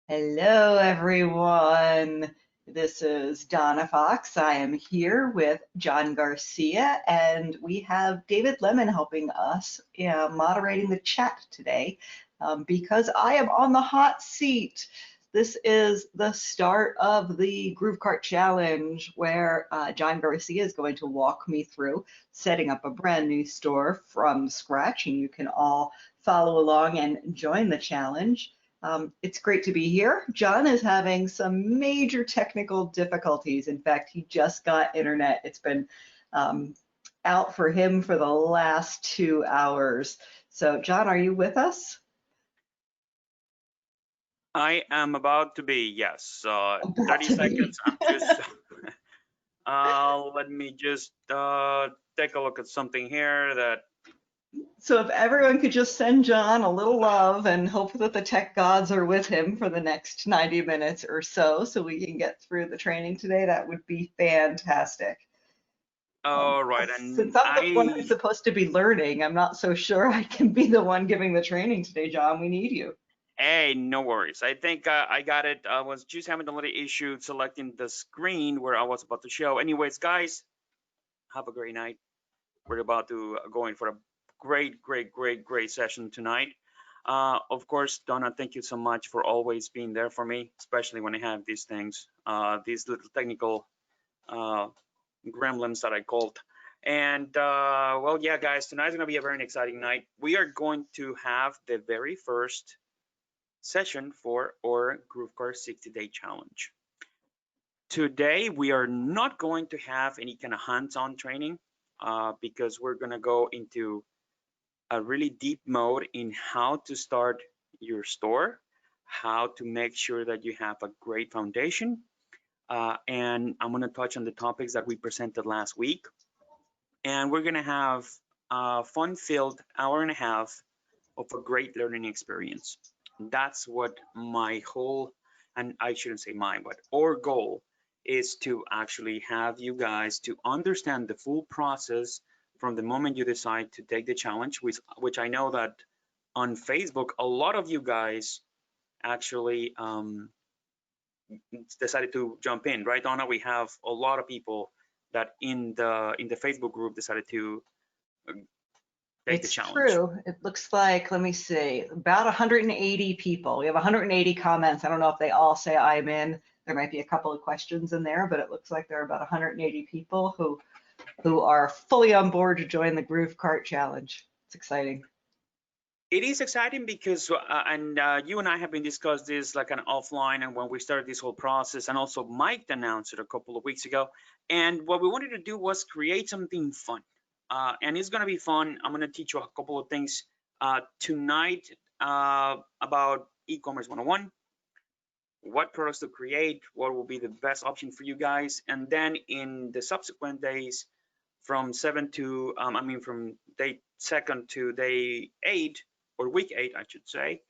Hello, everyone. This is Donna Fox. I am here with John Garcia, and we have David Lemon helping us moderating the chat today because I am on the hot seat. This is the start of the Groovekart challenge where John Garcia is going to walk me through setting up a brand new store from scratch, and you can all follow along and join the challenge. It's great to be here. John is having some major technical difficulties. In fact, he just got internet. It's been out for him for the last 2 hours. So, John, are you with us? I am about to be, yes. 30 seconds. I'm just, let me just take a look at something here that. So if everyone could just send John a little love and hope that the tech gods are with him for the next 90 minutes or so we can get through the training today, that would be fantastic. All right, and Since I'm the one who's supposed to be learning, I'm not so sure I can be the one giving the training today, John. We need you. Hey, no worries. I think I got it. I was just having a little issue selecting the screen where I was about to show. Anyways, guys, have a great night. We're about to go in for a great session tonight. Of course, Donna, thank you so much for always being there for me, especially when I have these things, these little technical gremlins that I called. And well, yeah, guys, tonight's gonna be a very exciting night. We are going to have the very first session for our Groovekart 60-day challenge. Today, we are not going to have any kind of hands-on training because we're gonna go into a really deep mode in how to start your store, how to make sure that you have a great foundation, and I'm going to touch on the topics that we presented last week. And we're going to have a fun-filled hour and a half of a great learning experience. That's what my whole, and I shouldn't say mine, but our goal is to actually have you guys to understand the full process from the moment you decide to take the challenge, which I know that on Facebook, a lot of you guys actually decided to jump in, right, Donna? We have a lot of people that in the Facebook group decided to take the challenge. It's true. It looks like, let me see, about 180 people. We have 180 comments. I don't know if they all say I'm in. There might be a couple of questions in there, but it looks like there are about 180 people who are fully on board to join the Groovekart challenge. It's exciting. It is exciting because, and you and I have been discussed this like an offline, and when we started this whole process, and also Mike announced it a couple of weeks ago. And what we wanted to do was create something fun, and it's going to be fun. I'm going to teach you a couple of things tonight about e-commerce 101, what products to create, what will be the best option for you guys, and then in the subsequent days, from from day 2nd to day 8, or week 8, I should say,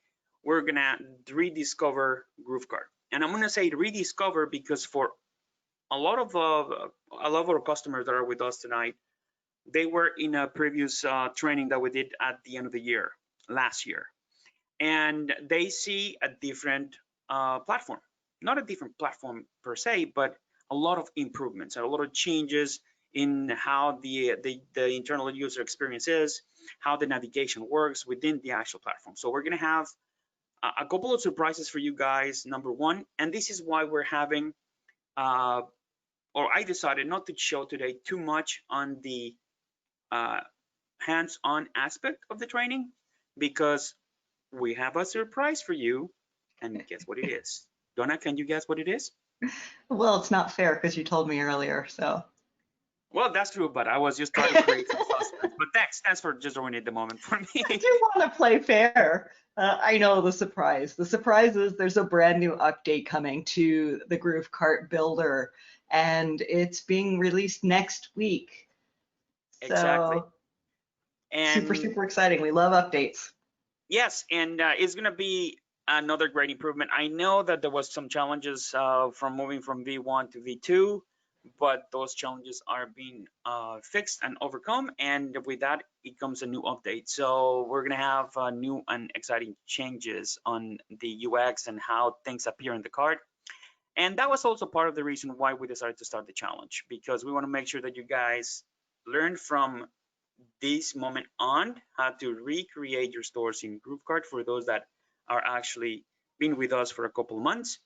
we're gonna rediscover Groovekart. And I'm gonna say rediscover because for a lot of our customers that are with us tonight, they were in a previous training that we did at the end of the year, last year. And they see a different platform. Not a different platform per se, but a lot of improvements and a lot of changes in how the internal user experience is, how the navigation works within the actual platform. So we're going to have a couple of surprises for you guys, number one, and this is why we're having, or I decided not to show today too much on the hands-on aspect of the training, because we have a surprise for you, and guess what it is? Donna, can you guess what it is? Well, it's not fair because you told me earlier, so. Well, that's true, but I was just trying to create some suspense. But thanks for just ruining the moment for me. I do want to play fair. I know the surprise. The surprise is there's a brand new update coming to the Groovekart Builder, and it's being released next week. Exactly. So, And super exciting. We love updates. yes, and it's going to be another great improvement. I know that there was some challenges from moving from V1 to V2, but those challenges are being fixed and overcome. And with that, it comes a new update. So we're gonna have new and exciting changes on the UX and how things appear in the cart. And that was also part of the reason why we decided to start the challenge, because we want to make sure that you guys learn from this moment on how to recreate your stores in Groovekart for those that are actually been with us for a couple of months,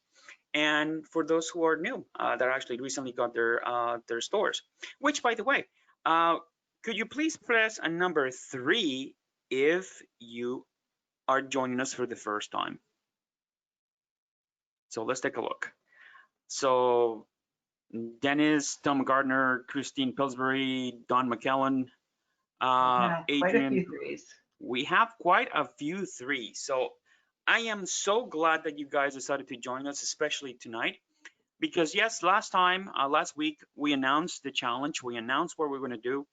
and for those who are new that actually recently got their stores. Which, by the way, uh, could you please press a number 3 if you are joining us for the first time? So let's take a look. So Dennis, Tom Gardner, Christine Pillsbury, Don McKellen, Yeah, quite a Adrian. few threes. We have quite a few threes. So I am so glad that you guys decided to join us, especially tonight, because yes, last week, we announced the challenge, we announced what we're going to do,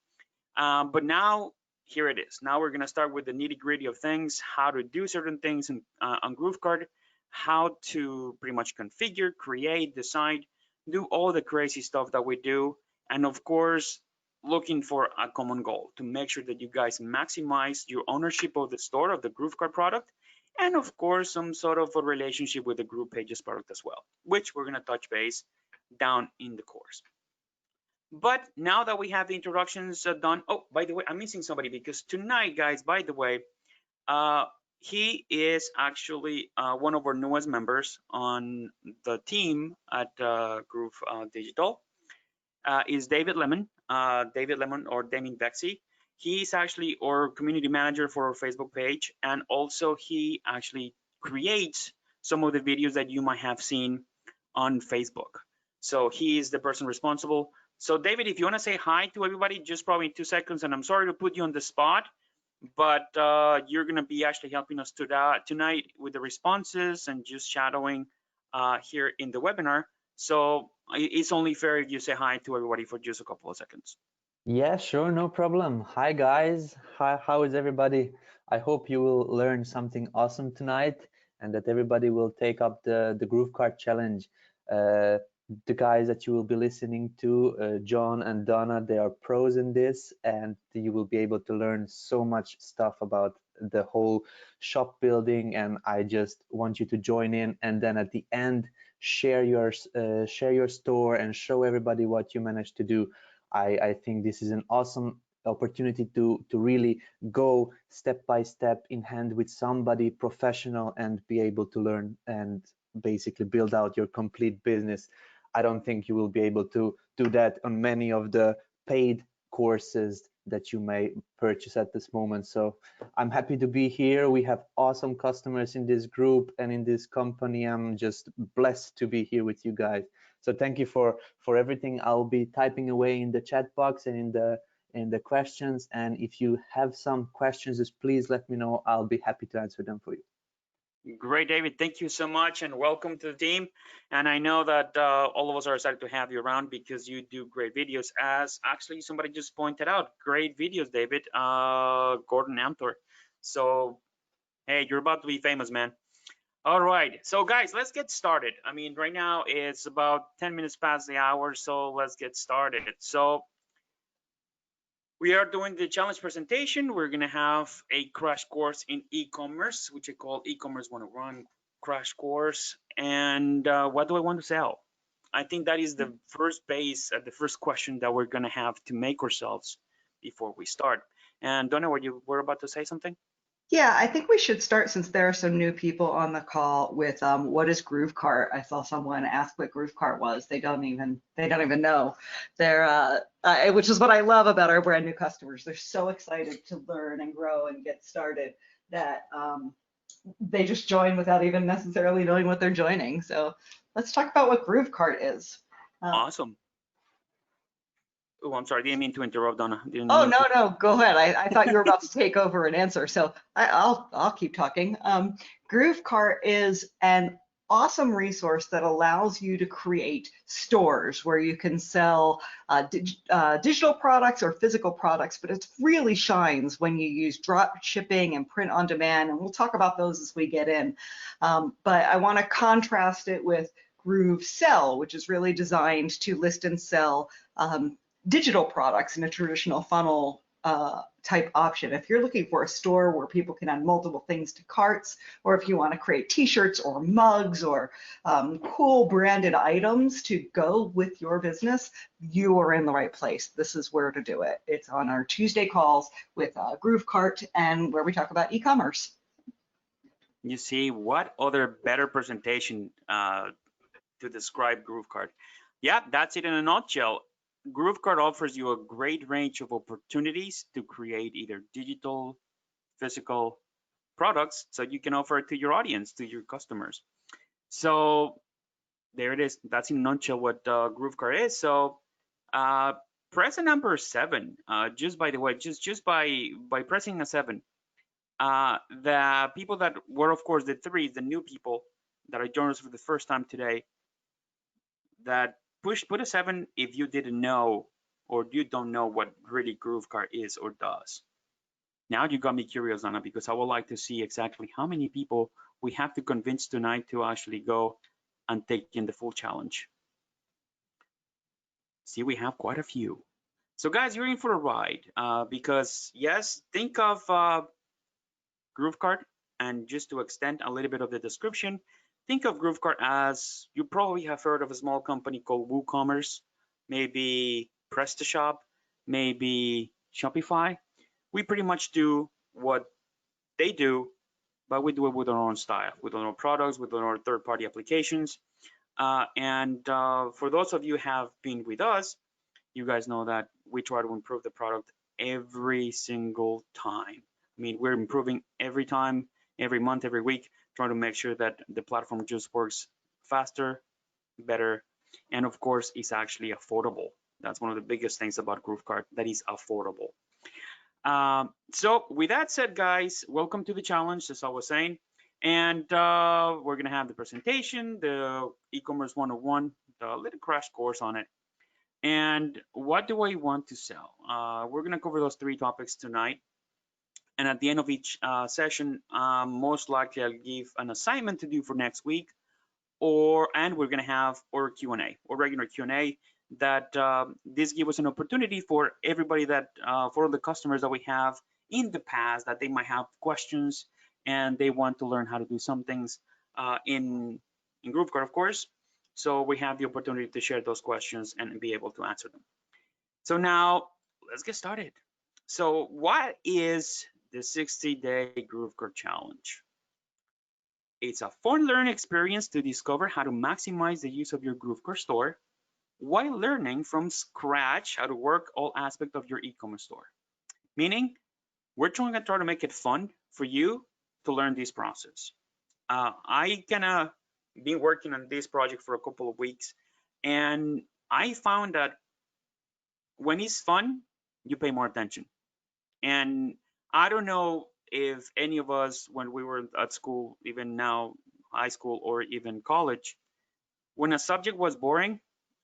but now here it is. Now we're going to start with the nitty gritty of things, how to do certain things on Groovekart, how to pretty much configure, create, decide, do all the crazy stuff that we do, and of course, looking for a common goal to make sure that you guys maximize your ownership of the store, of the Groovekart product, and of course, some sort of a relationship with the GroovePages product as well, which we're going to touch base down in the course. But now that we have the introductions done, oh, by the way, I'm missing somebody, because tonight, guys, by the way, he is actually one of our newest members on the team at Groove Digital. Is David Lemon, or Damien Bexy. He's actually our community manager for our Facebook page, and also he actually creates some of the videos that you might have seen on Facebook. So he is the person responsible. So David, if you want to say hi to everybody, just probably 2 seconds, and I'm sorry to put you on the spot, but you're going to be actually helping us tonight with the responses and just shadowing here in the webinar. So it's only fair if you say hi to everybody for just a couple of seconds. Yeah, sure, no problem. Hi guys, how is everybody? I hope you will learn something awesome tonight and that everybody will take up the Groovekart challenge. The guys that you will be listening to, John and Donna, they are pros in this, and you will be able to learn so much stuff about the whole shop building. And I just want you to join in, and then at the end, share your store and show everybody what you managed to do. I think this is an awesome opportunity to really go step by step in hand with somebody professional and be able to learn and basically build out your complete business. I don't think you will be able to do that on many of the paid courses that you may purchase at this moment. So I'm happy to be here. We have awesome customers in this group and in this company. I'm just blessed to be here with you guys. So thank you for everything. I'll be typing away in the chat box and in the questions. And if you have some questions, just please let me know. I'll be happy to answer them for you. Great, David. Thank you so much, and welcome to the team. And I know that all of us are excited to have you around because you do great videos. As actually somebody just pointed out, great videos, David. Gordon Amthor. So hey, you're about to be famous, man. All right, so guys, let's get started. I mean, right now it's about 10 minutes past the hour, so let's get started. So we are doing the challenge presentation. We're gonna have a crash course in e-commerce, which I call e-commerce 101 crash course. And what do I want to sell? I think that is the first base, the first question that we're gonna have to make ourselves before we start. And Donna, were about to say something? Yeah, I think we should start, since there are some new people on the call, with what is Groovekart? I saw someone ask what Groovekart was. They don't even know. They're which is what I love about our brand new customers. They're so excited to learn and grow and get started that they just join without even necessarily knowing what they're joining. So let's talk about what Groovekart is. Awesome. Oh, I'm sorry, didn't mean to interrupt, Donna. No, go ahead. I thought you were about to take over and answer, so I'll keep talking. Groovekart is an awesome resource that allows you to create stores where you can sell digital products or physical products, but it really shines when you use drop shipping and print on demand, and we'll talk about those as we get in. But I want to contrast it with GrooveSell, which is really designed to list and sell digital products in a traditional funnel type option. If you're looking for a store where people can add multiple things to carts, or if you want to create t-shirts or mugs or cool branded items to go with your business, you are in the right place. This is where to do it. It's on our Tuesday calls with Groovekart, and where we talk about e-commerce. You see, what other better presentation to describe Groovekart? Yeah, that's it in a nutshell. Groovekart offers you a great range of opportunities to create either digital, physical products, so you can offer it to your audience, to your customers. So there it is. That's in a nutshell what Groovekart is. So press the number 7. Just by the way, just by pressing a 7, the people that were, of course, the 3, the new people that are joining us for the first time today, that put a 7 if you didn't know or you don't know what really Groovekart is or does. Now you got me curious, Anna, because I would like to see exactly how many people we have to convince tonight to actually go and take in the full challenge. See, we have quite a few. So guys, you're in for a ride because yes, think of Groovekart, and just to extend a little bit of the description, think of Groovekart as, you probably have heard of a small company called WooCommerce, maybe PrestaShop, maybe Shopify. We pretty much do what they do, but we do it with our own style, with our own products, with our third-party applications. For those of you who have been with us, you guys know that we try to improve the product every single time. I mean, we're improving every time, every month, every week, trying to make sure that the platform just works faster, better, and of course, is actually affordable. That's one of the biggest things about Groovekart, that is affordable. So with that said, guys, welcome to the challenge, as I was saying. And we're gonna have the presentation, the e-commerce 101, the little crash course on it. And what do I want to sell? We're gonna cover those 3 topics tonight. And at the end of each session, most likely I'll give an assignment to do for next week, and we're gonna have our Q&A, or regular Q&A, that this gives us an opportunity for everybody that, for the customers that we have in the past, that they might have questions and they want to learn how to do some things in Groovekart, of course. So we have the opportunity to share those questions and be able to answer them. So now let's get started. So what is the 60-day Groovekart challenge? It's a fun learning experience to discover how to maximize the use of your Groovekart store while learning from scratch how to work all aspects of your e-commerce store. Meaning, we're trying to make it fun for you to learn this process. I kinda been working on this project for a couple of weeks, and I found that when it's fun, you pay more attention. And I don't know if any of us, when we were at school, even now, high school or even college, when a subject was boring,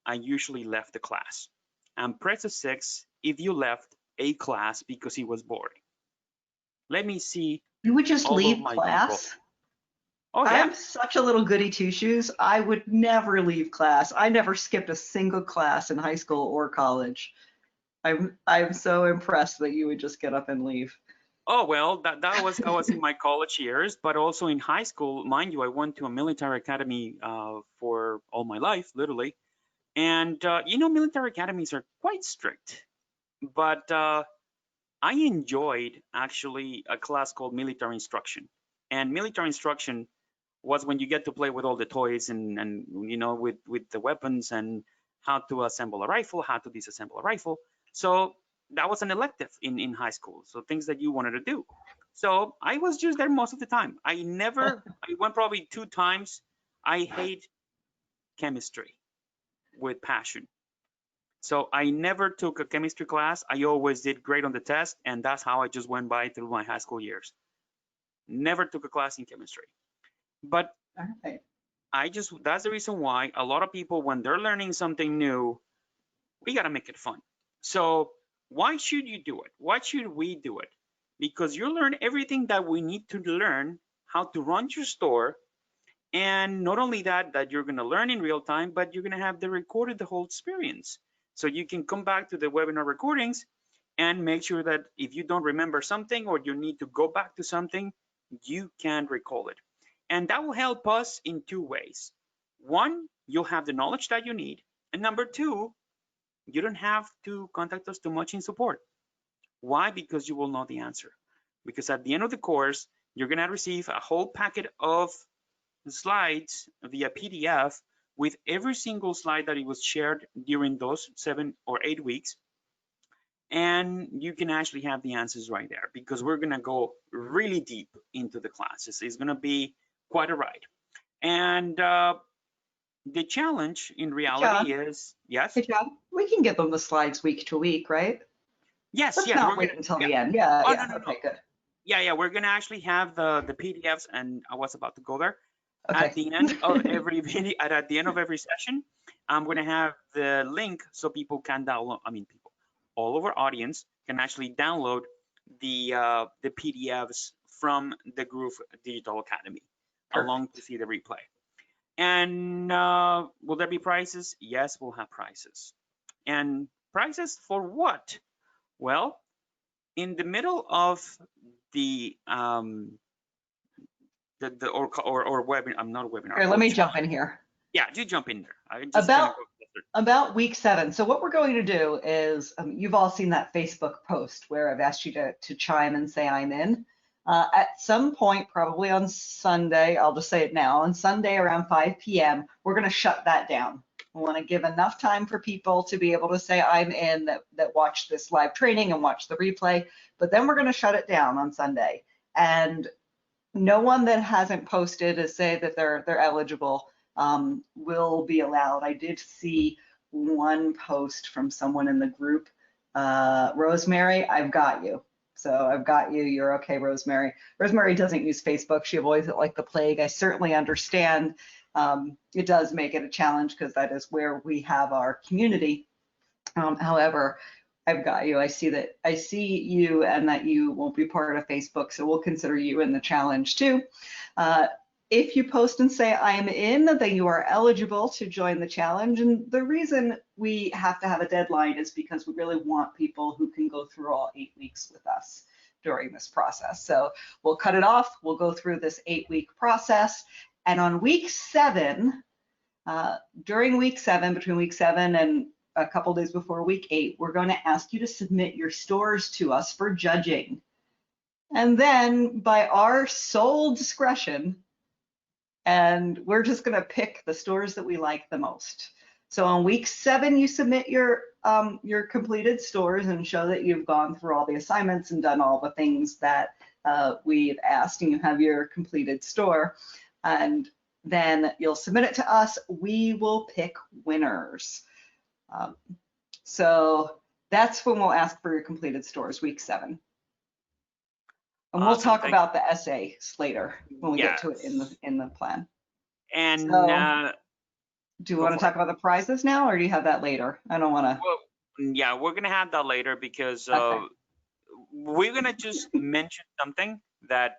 I usually left the class. And press a 6 if you left a class because it was boring. Let me see. You would just all of leave my class? people. Oh yeah. I'm such a little goody two-shoes. I would never leave class. I never skipped a single class in high school or college. I'm so impressed that you would just get up and leave. Oh well, that was in my college years, but also in high school, mind you. I went to a military academy for all my life, literally. And you know, military academies are quite strict, but I enjoyed actually a class called military instruction. And military instruction was when you get to play with all the toys and you know, with the weapons and how to assemble a rifle, how to disassemble a rifle. So that was an elective in high school. So things that you wanted to do. So I was just there most of the time. I went probably 2 times. I hate chemistry with passion. So I never took a chemistry class. I always did great on the test, and that's how I just went by through my high school years. Never took a class in chemistry. But Okay. that's the reason why a lot of people, when they're learning something new, we gotta make it fun. So why should you do it? Why should we do it? Because you learn everything that we need to learn how to run your store And not only that you're going to learn in real time, but you're going to have the whole experience. So you can come back to the webinar recordings and make sure that if you don't remember something or you need to go back to something, you can recall it. And that will help us in two ways. One, you'll have the knowledge that you need. And number two, you don't have to contact us too much in support. Why? Because you will know the answer. Because at the end of the course, you're going to receive a whole packet of slides via PDF with every single slide that it was shared during those 7 or 8 weeks. And you can actually have the answers right there, because we're going to go really deep into the classes. It's going to be quite a ride. And the challenge in reality is, yes? Hey, John, we can give them the slides week to week, right? Yes, Let's yes. not wait until the end. Yeah, Oh, yeah, no, okay, good. Yeah, we're going to actually have the PDFs, and I was about to go there. Okay. At the end of every video, at the end of every session, I'm going to have the link so people can download. All of our audience can actually download the PDFs from the Groove Digital Academy, along to see the replay. And will there be prizes? Yes, we'll have prizes. And prizes for what? Well, in the middle of the webinar, I'm not a webinar. Here, let me jump in here. Yeah, do jump in there. I'm just about week 7. So what we're going to do is, you've all seen that Facebook post where I've asked you to chime and say I'm in. At some point, probably on Sunday, I'll just say it now, on Sunday around 5 p.m., we're going to shut that down. We want to give enough time for people to be able to say I'm in, that watch this live training and watch the replay, but then we're going to shut it down on Sunday. And no one that hasn't posted to say that they're eligible will be allowed. I did see one post from someone in the group. Rosemary, I've got you. So I've got you. You're okay, Rosemary. Rosemary doesn't use Facebook. She avoids it like the plague. I certainly understand. It does make it a challenge because that is where we have our community. However, I've got you. I see you and that you won't be part of Facebook, so we'll consider you in the challenge too. If you post and say I am in, then you are eligible to join the challenge. And the reason we have to have a deadline is because we really want people who can go through all 8 weeks with us during this process. So we'll cut it off. We'll go through this 8-week process. And on week 7, during week 7, between week 7 and a couple days before week 8, we're going to ask you to submit your stores to us for judging. And then by our sole discretion, and we're just going to pick the stores that we like the most. So on week 7, you submit your completed stores and show that you've gone through all the assignments and done all the things that we've asked, and you have your completed store. And then you'll submit it to us. We will pick winners. So that's when we'll ask for your completed stores, week 7. And we'll talk about the essays later when we get to it in the plan. And so, do you want to talk about the prizes now, or do you have that later? I don't want to. Well, yeah, we're gonna have that later because we're gonna just mention something that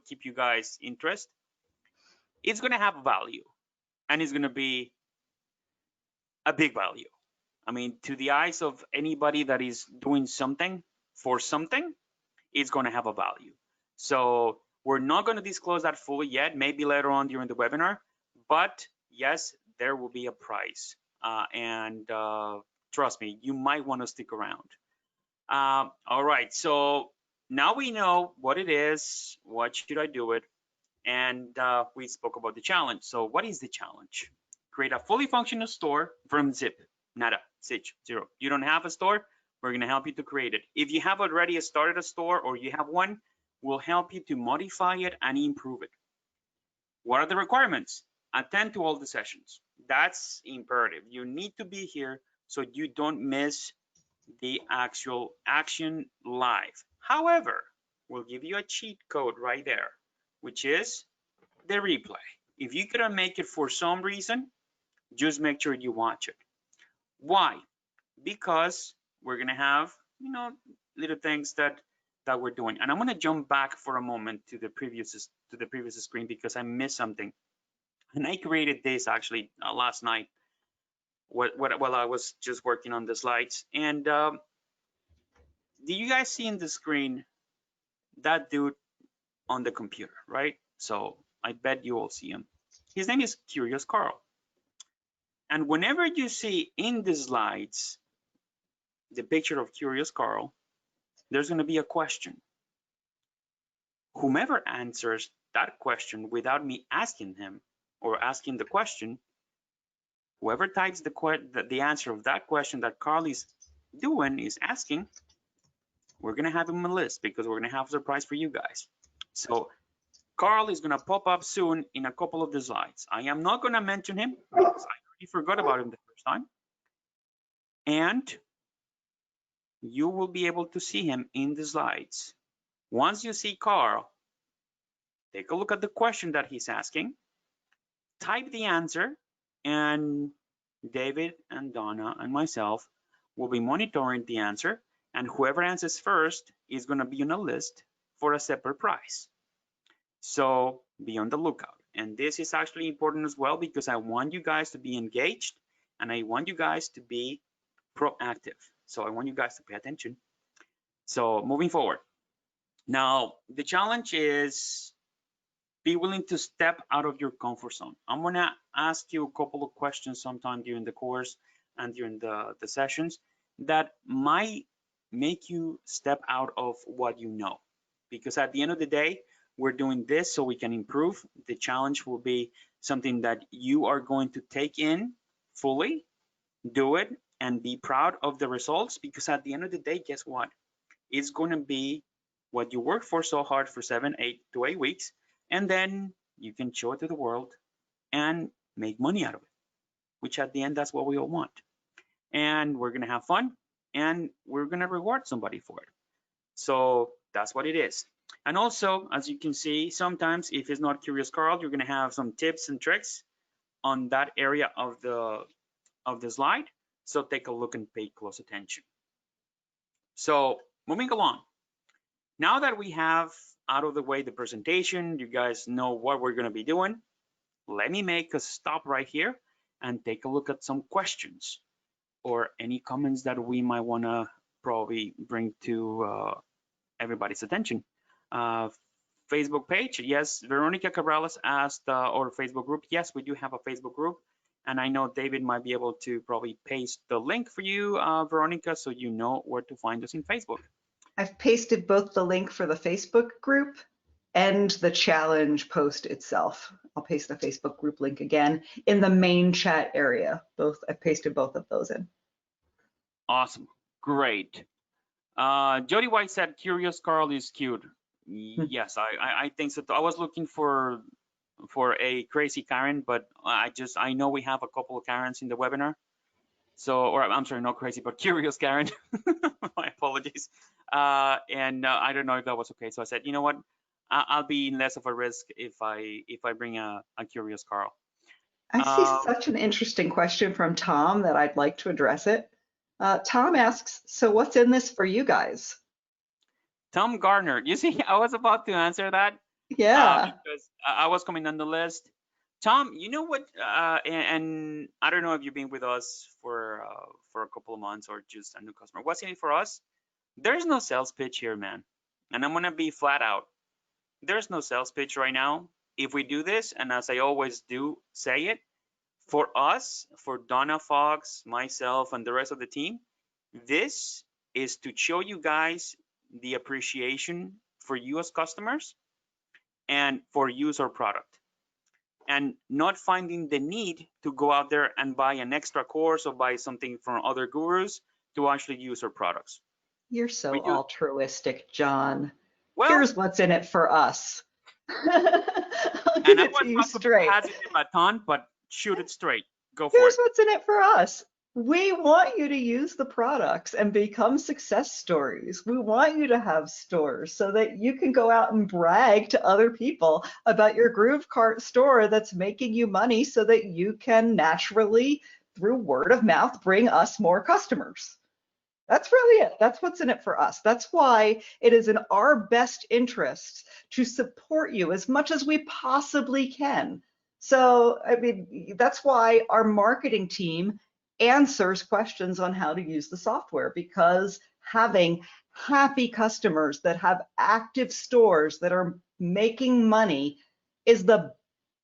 keep you guys interested. It's gonna have value, and it's gonna be a big value. I mean, to the eyes of anybody that is doing something for something, it's going to have a value. So we're not going to disclose that fully yet, maybe later on during the webinar, but yes, there will be a prize. And trust me, you might want to stick around. All right, so now we know what it is, what should I do it, and we spoke about the challenge. So what is the challenge? Create a fully functional store from zip. Nada, zilch, zero. You don't have a store, we're gonna help you to create it. If you have already started a store or you have one, we'll help you to modify it and improve it. What are the requirements? Attend to all the sessions. That's imperative. You need to be here so you don't miss the actual action live. However, we'll give you a cheat code right there, which is the replay. If you couldn't make it for some reason, just make sure you watch it. Why? Because we're gonna have, little things that we're doing. And I'm gonna jump back for a moment to the previous screen because I missed something. And I created this actually last night while I was just working on the slides. And do you guys see in the screen that dude on the computer, right? So I bet you all see him. His name is Curious Carl. And whenever you see in the slides the picture of Curious Carl, there's going to be a question. Whomever answers that question without me asking him or asking the question, whoever types the answer of that question that Carl is asking, we're going to have him on a list because we're going to have a surprise for you guys. So Carl is going to pop up soon in a couple of the slides. I am not going to mention him because I already forgot about him the first time. And you will be able to see him in the slides. Once you see Carl, take a look at the question that he's asking, type the answer, and David and Donna and myself will be monitoring the answer, and whoever answers first is going to be on a list for a separate prize. So be on the lookout. And this is actually important as well because I want you guys to be engaged and I want you guys to be proactive. So I want you guys to pay attention. So moving forward. Now, the challenge is be willing to step out of your comfort zone. I'm gonna ask you a couple of questions sometime during the course and during the sessions that might make you step out of what you know. Because at the end of the day, we're doing this so we can improve. The challenge will be something that you are going to take in fully, do it, and be proud of the results. Because at the end of the day, guess what? It's going to be what you worked for so hard for 7 to 8 weeks, and then you can show it to the world and make money out of it, which at the end, that's what we all want. And we're going to have fun and we're going to reward somebody for it. So that's what it is. And also, as you can see, sometimes if it's not Curious Carl, you're going to have some tips and tricks on that area of the slide. So take a look and pay close attention. So moving along. Now that we have out of the way the presentation, you guys know what we're going to be doing. Let me make a stop right here and take a look at some questions or any comments that we might want to probably bring to everybody's attention. Facebook page, yes, Veronica Cabrales asked, or Facebook group, yes, we do have a Facebook group. And I know David might be able to probably paste the link for you, Veronica, so you know where to find us in Facebook. I've pasted both the link for the Facebook group and the challenge post itself. I'll paste the Facebook group link again in the main chat area. I've pasted both of those in. Awesome, great. Jody White said, "Curious Carl is cute." Yes, I think so. I was looking for a crazy Karen, but I know we have a couple of Karens in the webinar. So, or I'm sorry, not crazy, but curious Karen. My apologies. And I don't know if that was okay. So I said, you know what? I'll be less of a risk if I bring a curious Carl. I see such an interesting question from Tom that I'd like to address it. Tom asks, so what's in this for you guys? Tom Garner, you see, I was about to answer that. Yeah. Because I was coming on the list. Tom, you know what? And I don't know if you've been with us for a couple of months or just a new customer. What's in it for us? There's no sales pitch here, man. And I'm gonna be flat out. There's no sales pitch right now. If we do this, and as I always do say it, for us, for Donna Fox, myself, and the rest of the team, this is to show you guys the appreciation for you as customers and for use our product. And not finding the need to go out there and buy an extra course or buy something from other gurus to actually use our products. You're so altruistic, John. Well, here's what's in it for us. I'll give and it to you straight. Pass it the baton, but shoot it straight. Go for Here's it. what's in it for us. We want you to use the products and become success stories. We want you to have stores so that you can go out and brag to other people about your Groovekart store that's making you money so that you can naturally, through word of mouth, bring us more customers. That's really it. That's what's in it for us. That's why it is in our best interest to support you as much as we possibly can. So, I mean, that's why our marketing team answers questions on how to use the software, because having happy customers that have active stores that are making money is the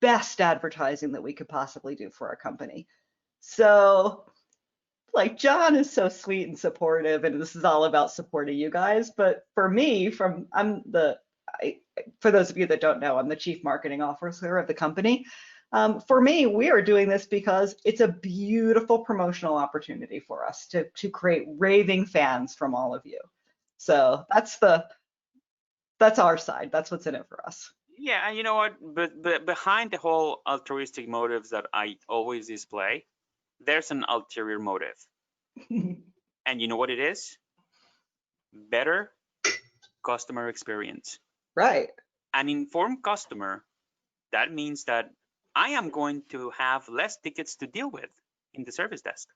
best advertising that we could possibly do for our company. So, like, John is so sweet and supportive, and this is all about supporting you guys. But for me, for those of you that don't know, I'm the chief marketing officer of the company. For me, we are doing this because it's a beautiful promotional opportunity for us to create raving fans from all of you. So that's our side. That's what's in it for us. Yeah, and you know what? But behind the whole altruistic motives that I always display, there's an ulterior motive. And you know what it is? Better customer experience. Right. An informed customer, that means that I am going to have less tickets to deal with in the service desk.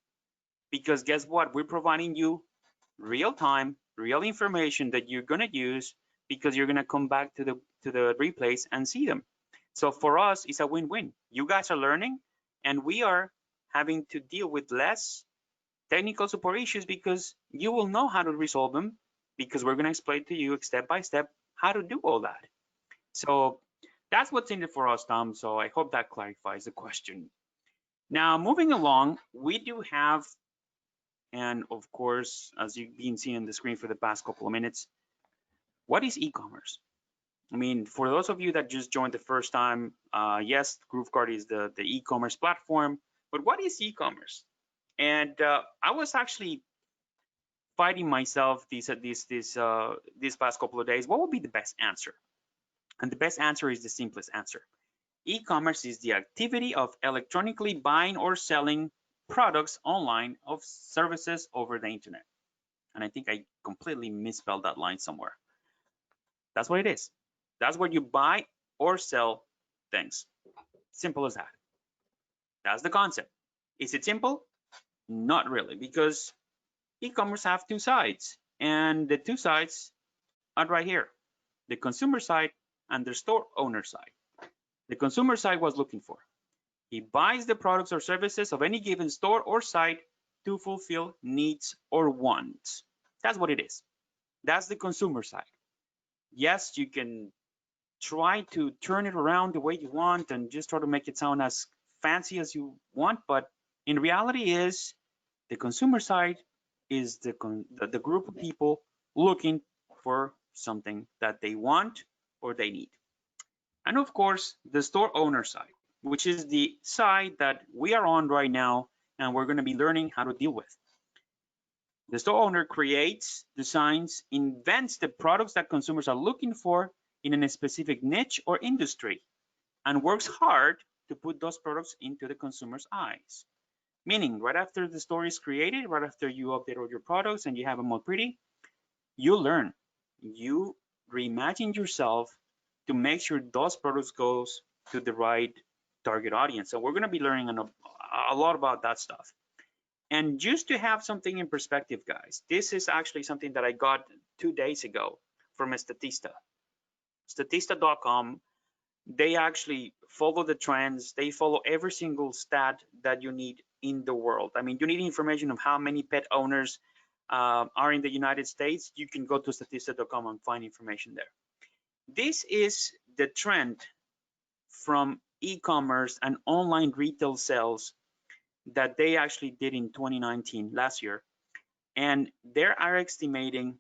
Because guess what? We're providing you real time, real information that you're going to use, because you're going to come back to the replays and see them. So for us, it's a win-win. You guys are learning, and we are having to deal with less technical support issues because you will know how to resolve them, because we're going to explain to you step by step how to do all that. So that's what's in it for us, Tom. So I hope that clarifies the question. Now, moving along, we do have, and of course, as you've been seeing on the screen for the past couple of minutes, what is e-commerce? I mean, for those of you that just joined the first time, yes, Groovekart is the e-commerce platform, but what is e-commerce? And I was actually fighting myself these past couple of days. What would be the best answer? And the best answer is the simplest answer. E-commerce is the activity of electronically buying or selling products online of services over the internet. And I think I completely misspelled that line somewhere. That's what it is. That's where you buy or sell things. Simple as that. That's the concept. Is it simple? Not really, because e-commerce have two sides, and the two sides are right here: the consumer side and the store owner side. The consumer side was looking for. He buys the products or services of any given store or site to fulfill needs or wants. That's what it is. That's the consumer side. Yes, you can try to turn it around the way you want and just try to make it sound as fancy as you want, but in reality is the consumer side is the group of people looking for something that they want or they need. And of course, the store owner side, which is the side that we are on right now and we're going to be learning how to deal with. The store owner creates, designs, invents the products that consumers are looking for in a specific niche or industry, and works hard to put those products into the consumer's eyes. Meaning, right after the store is created, right after you update all your products and you have them all pretty, you learn. You reimagine yourself to make sure those products goes to the right target audience. So we're going to be learning a lot about that stuff. And just to have something in perspective, guys, this is actually something that I got 2 days ago from a Statista. Statista.com, they actually follow the trends. They follow every single stat that you need in the world. I mean, you need information of how many pet owners are in the United States. You can go to Statista.com and find information there. This is the trend from e-commerce and online retail sales that they actually did in 2019, last year. And they are estimating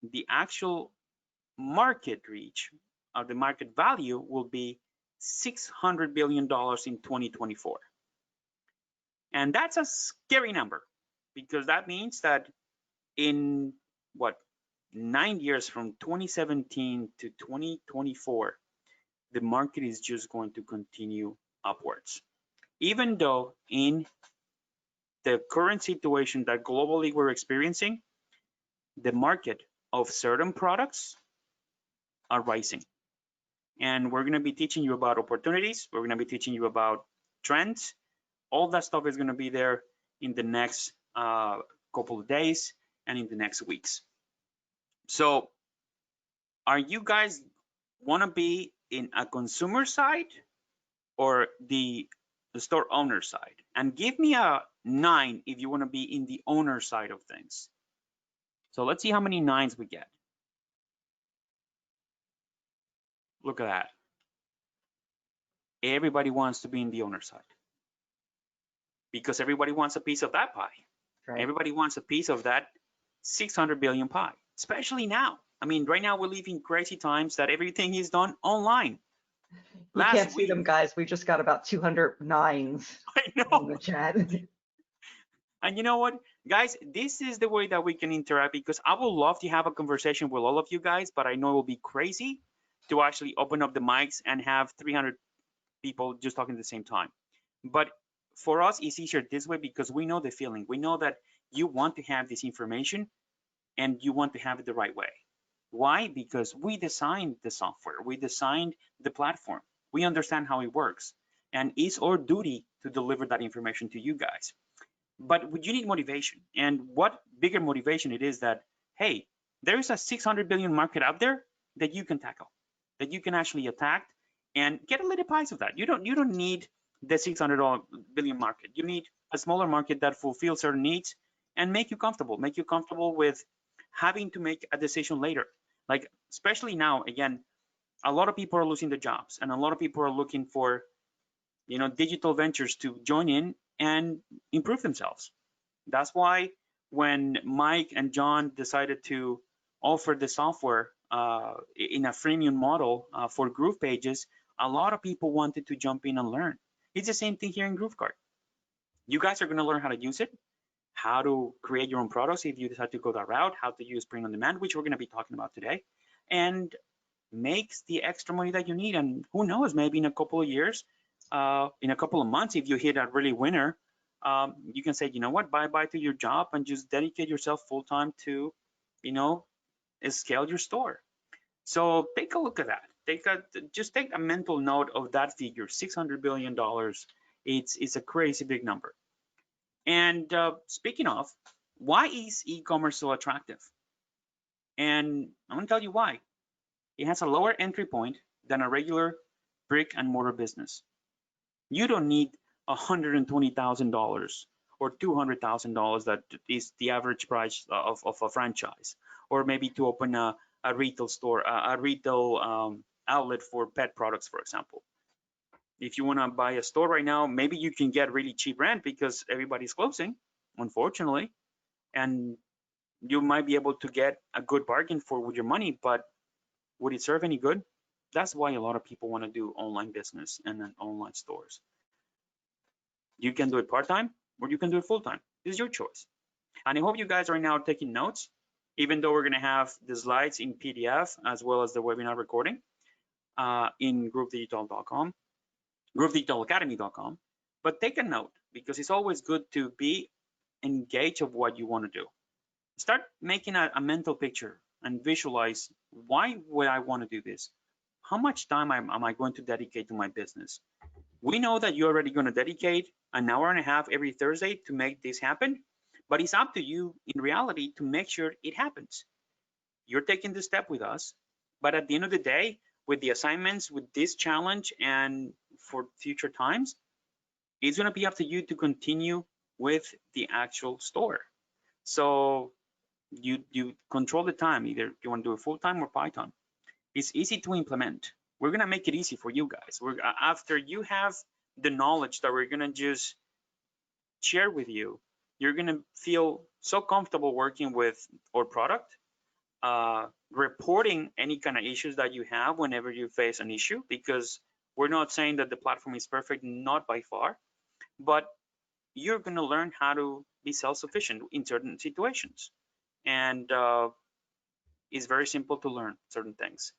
the actual market reach or the market value will be $600 billion in 2024. And that's a scary number, because that means that in 9 years, from 2017 to 2024, the market is just going to continue upwards. Even though in the current situation that globally we're experiencing, the market of certain products are rising. And we're going to be teaching you about opportunities. We're going to be teaching you about trends. All that stuff is going to be there in the next couple of days and in the next weeks. So are you guys want to be in a consumer side, or the store owner side, and give me a 9 if you want to be in the owner side of things. So let's see how many 9s we get. Look at that. Everybody wants to be in the owner side because everybody wants a piece of that pie. Right. Everybody wants a piece of that 600 billion pie, especially now. I mean, right now we live in crazy times that everything is done online. You can't see them, guys. We just got about 209s I in know. the chat. And you know what, guys, this is the way that we can interact, because I would love to have a conversation with all of you guys, but I know it will be crazy to actually open up the mics and have 300 people just talking at the same time. But for us, it's easier this way because we know the feeling. We know that you want to have this information and you want to have it the right way. Why? Because we designed the software, we designed the platform, we understand how it works, and it's our duty to deliver that information to you guys. But you need motivation, and what bigger motivation it is that, hey, there's a 600 billion market out there that you can tackle, that you can actually attack and get a little piece of that. You don't need the 600 billion market. You need a smaller market that fulfills certain needs and make you comfortable with having to make a decision later. Like, especially now, again, a lot of people are losing their jobs, and a lot of people are looking for, digital ventures to join in and improve themselves. That's why when Mike and John decided to offer the software in a freemium model for GroovePages, a lot of people wanted to jump in and learn. It's the same thing here in Groovekart. You guys are going to learn how to use it, how to create your own products if you decide to go that route, how to use print on demand, which we're going to be talking about today, and makes the extra money that you need. And who knows, maybe in a couple of years, in a couple of months, if you hit a really winner, you can say, you know what, bye-bye to your job and just dedicate yourself full-time to, scale your store. So take a look at that. Just take a mental note of that figure, $600 billion. It's a crazy big number. And speaking of, why is e-commerce so attractive? And I'm going to tell you why. It has a lower entry point than a regular brick and mortar business. You don't need $120,000 or $200,000 that is the average price of a franchise, or maybe to open a retail store, a retail outlet for pet products, for example. If you want to buy a store right now, maybe you can get really cheap rent because everybody's closing, unfortunately, and you might be able to get a good bargain with your money, but would it serve any good? That's why a lot of people want to do online business and then online stores. You can do it part-time or you can do it full-time. This is your choice. And I hope you guys are now taking notes, even though we're going to have the slides in PDF as well as the webinar recording in groovedigital.com, groovedigitalacademy.com. But take a note, because it's always good to be engaged of what you want to do. Start making a mental picture and visualize, why would I want to do this? How much time am I going to dedicate to my business? We know that you're already going to dedicate an hour and a half every Thursday to make this happen, but it's up to you in reality to make sure it happens. You're taking the step with us, but at the end of the day, with the assignments, with this challenge, and for future times, it's going to be up to you to continue with the actual store. So you control the time. Either you want to do it full-time or part-time. It's easy to implement. We're going to make it easy for you guys. After you have the knowledge that we're going to just share with you, you're going to feel so comfortable working with our product, reporting any kind of issues that you have whenever you face an issue, because we're not saying that the platform is perfect, not by far, but you're going to learn how to be self-sufficient in certain situations. And it's very simple to learn certain things.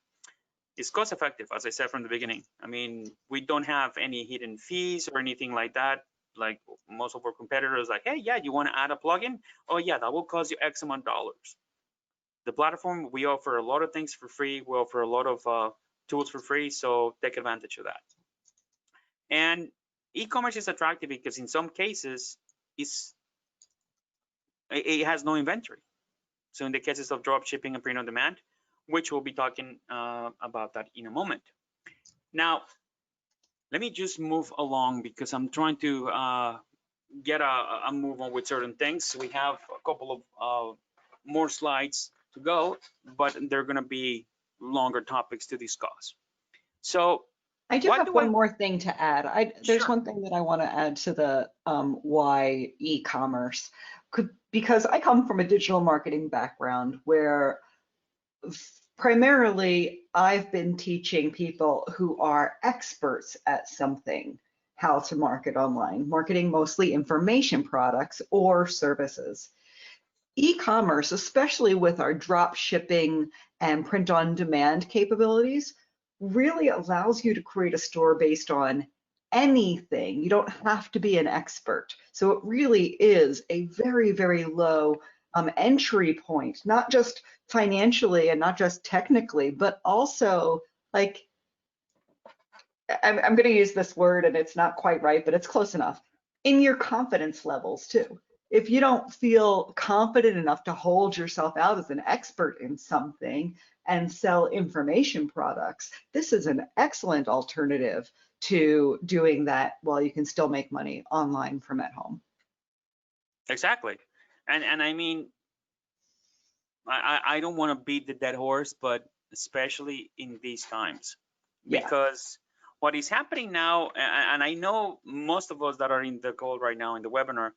It's cost effective, as I said from the beginning. I mean, we don't have any hidden fees or anything like that. Like most of our competitors, like, hey, yeah, you want to add a plugin? Oh yeah, that will cost you X amount of dollars. The platform, we offer a lot of things for free. We offer a lot of tools for free, so take advantage of that. And e-commerce is attractive because in some cases, it has no inventory. So in the cases of drop shipping and print on demand, which we'll be talking about that in a moment. Now, let me just move along because I'm trying to get a move on with certain things. We have a couple of more slides to go, but they're going to be longer topics to discuss. So I do what have do one I? more thing to add. There's Sure. one thing that I want to add to the why e-commerce, because I come from a digital marketing background where primarily I've been teaching people who are experts at something how to market online, marketing mostly information products or services. E-commerce, especially with our drop shipping and print on demand capabilities, really allows you to create a store based on anything. You don't have to be an expert. So it really is a very, very low entry point, not just financially and not just technically, but also like, I'm going to use this word and it's not quite right, but it's close enough. In your confidence levels too. If you don't feel confident enough to hold yourself out as an expert in something and sell information products, this is an excellent alternative to doing that while you can still make money online from at home. Exactly. And I mean, I don't want to beat the dead horse, but especially in these times, Yeah. because what is happening now, and I know most of us that are in the call right now in the webinar,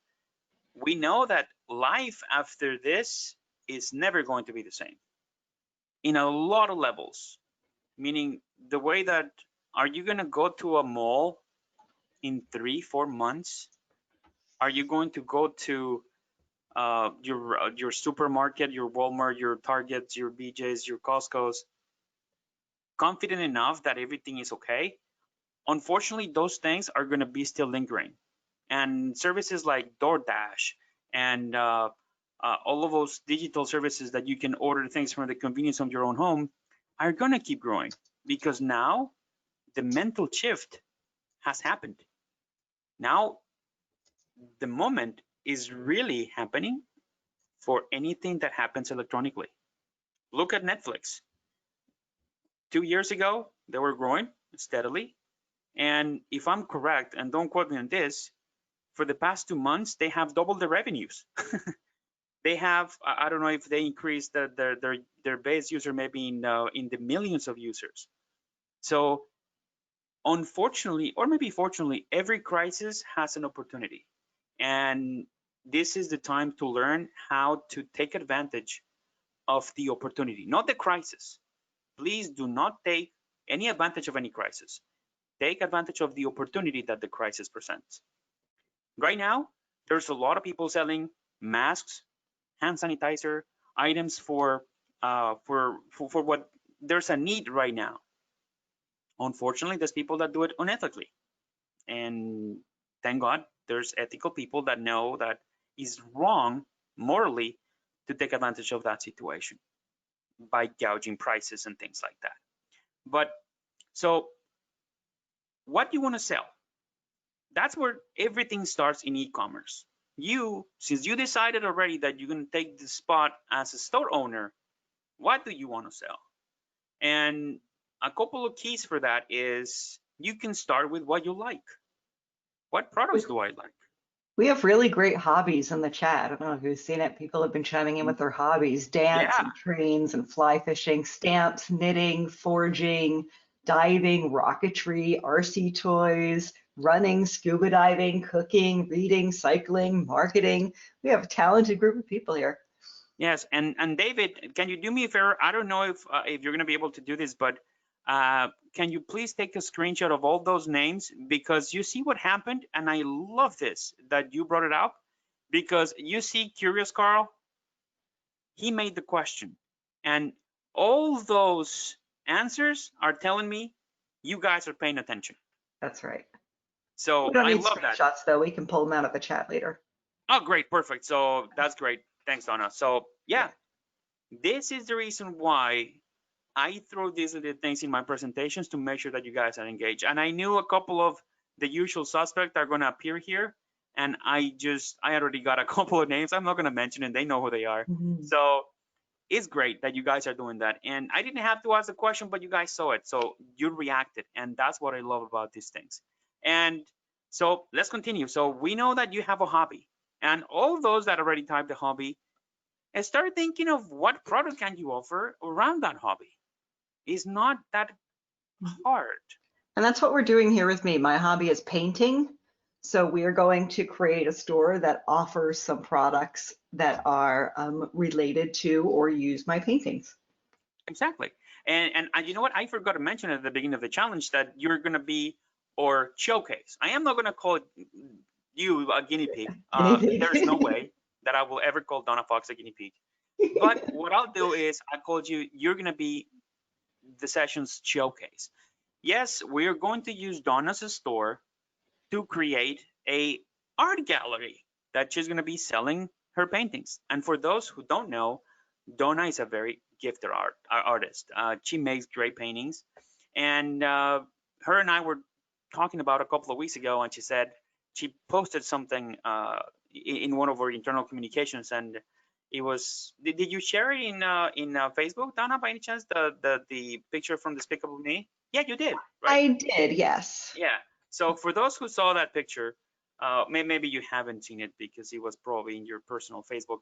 we know that life after this is never going to be the same in a lot of levels. Meaning the way that, are you going to go to a mall in 3-4 months? Are you going to go to your supermarket, your Walmart, your Targets, your BJ's, your Costco's, confident enough that everything is okay? Unfortunately, those things are going to be still lingering. And services like DoorDash and all of those digital services that you can order things from the convenience of your own home are going to keep growing, because now the mental shift has happened. Now the moment is really happening for anything that happens electronically. Look at Netflix. 2 years ago, they were growing steadily. And if I'm correct, and don't quote me on this, for the past 2 months, they have doubled their revenues. They have, I don't know if they increased their base user maybe in the millions of users. So unfortunately, or maybe fortunately, every crisis has an opportunity. And this is the time to learn how to take advantage of the opportunity, not the crisis. Please do not take any advantage of any crisis. Take advantage of the opportunity that the crisis presents. Right now, there's a lot of people selling masks, hand sanitizer, items for what there's a need right now. Unfortunately, there's people that do it unethically, and thank God there's ethical people that know that it's wrong morally to take advantage of that situation by gouging prices and things like that. But so what you want to sell, that's where everything starts in e-commerce. Since you decided already that you're going to take the spot as a store owner, what do you want to sell? And a couple of keys for that is you can start with what you like. What products do I like? We have really great hobbies in the chat. I don't know who's seen it. People have been chiming in with their hobbies: dance Yeah, and trains and fly fishing, stamps, knitting, forging, diving, rocketry, RC toys, running, scuba diving, cooking, reading, cycling, marketing. We have a talented group of people here. yes. And David, can you do me a favor? I don't know if you're going to be able to do this, but can you please take a screenshot of all those names, because you see what happened, and I love this that you brought it up, because you see Curious Carl, he made the question, and all those answers are telling me you guys are paying attention. That's right. So We don't I need love that. screenshots though. We can pull them out of the chat later. Oh, great, perfect. So that's great. Thanks, Donna. So yeah, Yeah. this is the reason why I throw these little things in my presentations to make sure that you guys are engaged. And I knew a couple of the usual suspects are going to appear here, and I already got a couple of names. I'm not going to mention it. They know who they are. Mhm. So it's great that you guys are doing that. And I didn't have to ask the question, but you guys saw it. So you reacted. And that's what I love about these things. And so let's continue. So we know that you have a hobby. And all those that already typed the hobby, and start thinking of what product can you offer around that hobby. It's not that hard. And that's what we're doing here with me. My hobby is painting. So we are going to create a store that offers some products that are related to or use my paintings. Exactly. And you know what? I forgot to mention at the beginning of the challenge that you're going to be or showcase. I am not going to call you a guinea pig. There's no way that I will ever call Donna Fox a guinea pig. But what I'll do is I called you, you're going to be the session's showcase. Yes, we're going to use Donna's store to create a art gallery that she's going to be selling her paintings. And for those who don't know, Donna is a very gifted artist. She makes great paintings. And her and I were talking about a couple of weeks ago, and she said she posted something in one of our internal communications, and it was. Did you share it in Facebook, Donna, by any chance? The picture from Despicable Me? Yeah, you did, right? I did, yes. Yeah. So for those who saw that picture, maybe you haven't seen it because it was probably in your personal Facebook.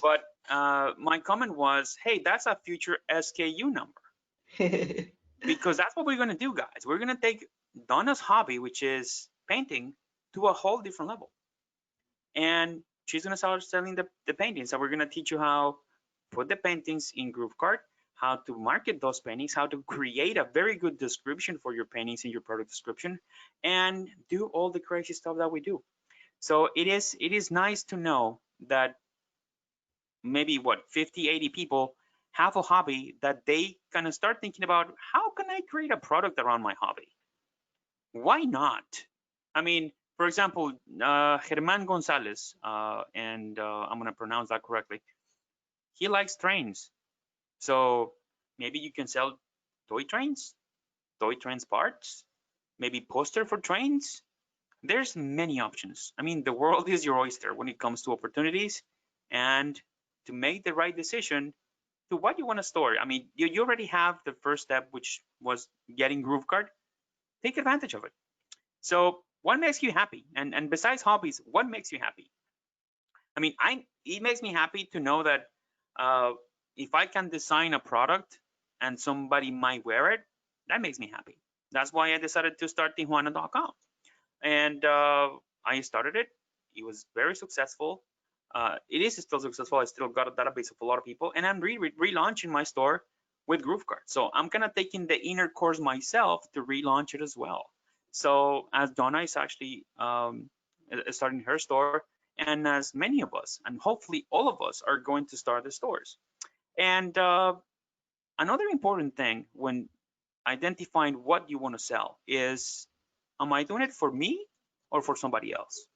But my comment was, hey, that's a future SKU number. Because that's what we're going to do, guys. We're going to take Donna's hobby, which is painting, to a whole different level. And she's going to start selling the paintings. So we're going to teach you how to put the paintings in Groovekart, how to market those paintings, how to create a very good description for your paintings in your product description, and do all the crazy stuff that we do. So it is nice to know that maybe 50, 80 people have a hobby that they kind of start thinking about, how can I create a product around my hobby? Why not? I mean, for example, Germán Gonzalez, and I'm going to pronounce that correctly, he likes trains. So maybe you can sell toy trains parts, maybe poster for trains. There's many options. I mean, the world is your oyster when it comes to opportunities, and to make the right decision to what you want to store. I mean, you already have the first step, which was getting Groovekart. Take advantage of it. So what makes you happy? And besides hobbies, what makes you happy? I mean, it makes me happy to know that if I can design a product and somebody might wear it, that makes me happy. That's why I decided to start Tijuana.com. And I started it. It was very successful. It is still successful. I still got a database of a lot of people, and I'm relaunching my store with Groovekart. So I'm kind of taking the inner course myself to relaunch it as well. So as Donna is actually starting her store, and as many of us, and hopefully all of us, are going to start the stores. And another important thing when identifying what you want to sell is, am I doing it for me or for somebody else?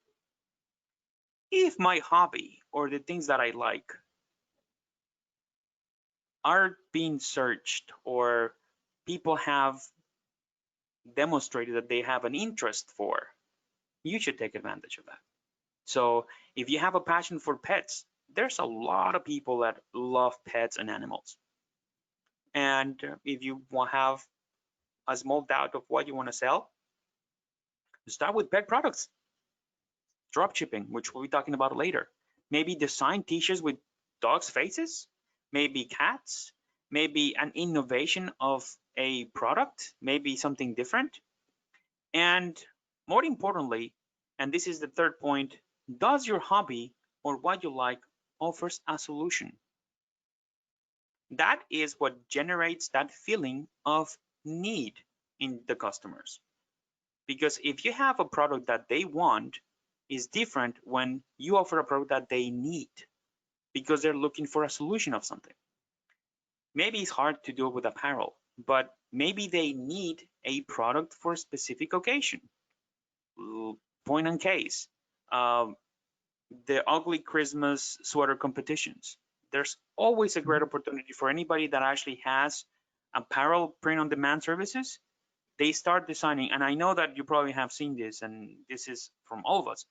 If my hobby or the things that I like are being searched, or people have demonstrated that they have an interest for, you should take advantage of that. So if you have a passion for pets, there's a lot of people that love pets and animals. And if you have a small doubt of what you want to sell, start with pet products. Dropshipping, which we'll be talking about later. Maybe design t-shirts with dogs' faces, maybe cats, maybe an innovation of a product, maybe something different. And more importantly, and this is the third point, does your hobby or what you like offers a solution? That is what generates that feeling of need in the customers. Because if you have a product that they want, is different when you offer a product that they need, because they're looking for a solution of something. Maybe it's hard to do with apparel, but maybe they need a product for a specific occasion. Point in case, the ugly Christmas sweater competitions. There's always a great opportunity for anybody that actually has apparel print on demand services. They start designing, and I know that you probably have seen this, and this is from all of us,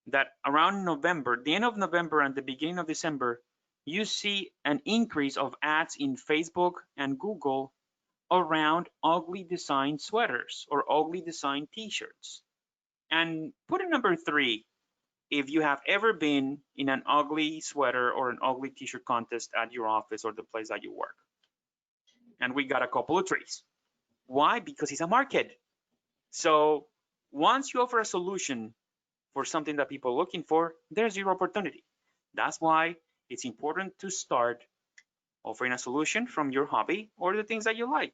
that around November, the end of November and the beginning of December, you see an increase of ads in Facebook and Google around ugly design sweaters or ugly design t-shirts. And put a number 3 if you have ever been in an ugly sweater or an ugly t-shirt contest at your office or the place that you work. And we got a couple of 3s. Why? Because it's a market. So once you offer a solution for something that people are looking for, there's your opportunity. That's why it's important to start offering a solution from your hobby or the things that you like.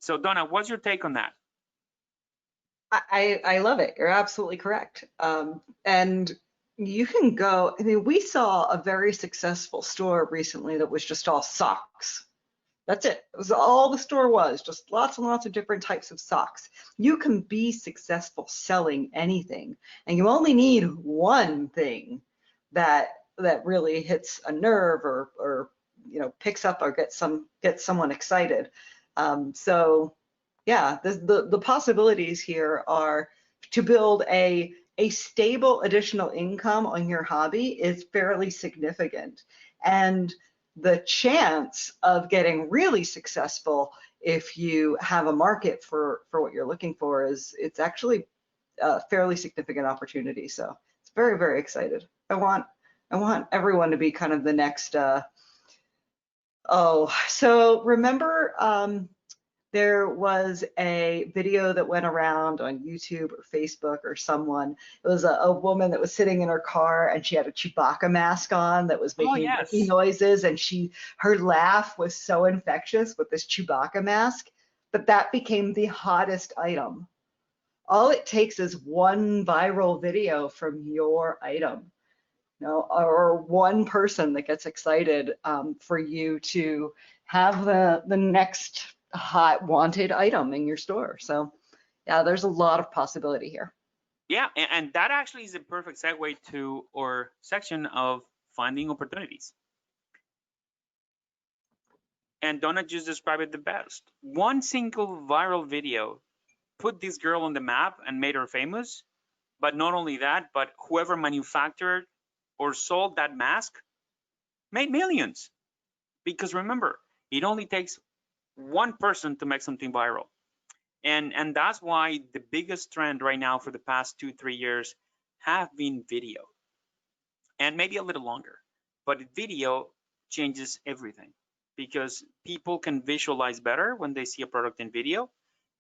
So Donna, what's your take on that? I love it. You're absolutely correct. And you can go, I mean, we saw a very successful store recently that was just all socks. That's it. It was all the store was, just lots and lots of different types of socks. You can be successful selling anything, and you only need one thing that really hits a nerve or picks up or gets someone excited. So yeah, the possibilities here are to build a stable additional income on your hobby is fairly significant. And the chance of getting really successful if you have a market for what you're looking for it's actually a fairly significant opportunity. So it's very, very excited. I want everyone to be kind of the next so remember there was a video that went around on YouTube or Facebook or someone. It was a woman that was sitting in her car and she had a Chewbacca mask on that was making yes. noises, and her laugh was so infectious with this Chewbacca mask that became the hottest item. All it takes is one viral video from your item, or one person that gets excited for you to have the next hot wanted item in your store. So yeah, there's a lot of possibility here. Yeah, and that actually is a perfect segue to our section of finding opportunities. And Donna just described it the best. One single viral video put this girl on the map and made her famous. But not only that, but whoever manufactured or sold that mask made millions. Because remember, it only takes one person to make something viral. And that's why the biggest trend right now for the past 2-3 years have been video, and maybe a little longer. But video changes everything because people can visualize better when they see a product in video,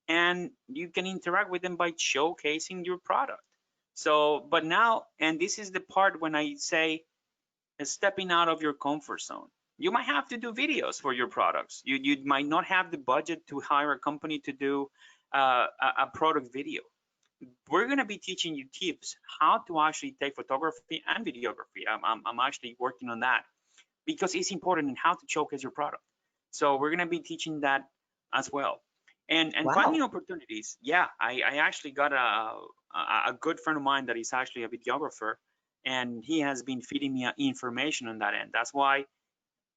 and you can interact with them by showcasing your product. So, but now, and this is the part when I say stepping out of your comfort zone. You might have to do videos for your products. You might not have the budget to hire a company to do a product video. We're going to be teaching you tips how to actually take photography and videography. I'm actually working on that because it's important in how to showcase your product. So we're going to be teaching that as well. And Wow. Finding opportunities. Yeah, I actually got a good friend of mine that is actually a videographer, and he has been feeding me information on that end. That's why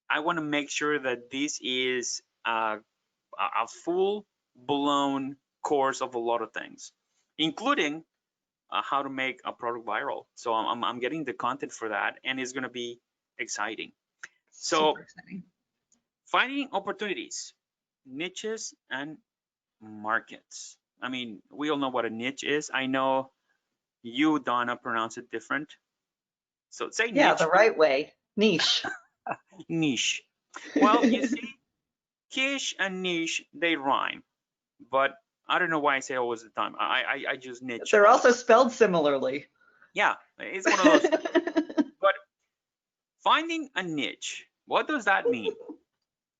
I want to make sure that this is a full blown course of a lot of things, including how to make a product viral. So I'm getting the content for that, and it's going to be exciting. So super exciting. Finding opportunities, niches, and markets. I mean, we all know what a niche is. I know you, Donna, pronounce it different. So say Yeah, niche. the right way. Niche. Niche. Well, you see, quiche and niche, they rhyme, but I don't know why I say always the time. I just niche. They're also spelled similarly. Yeah, it's one of those. But finding a niche, what does that mean?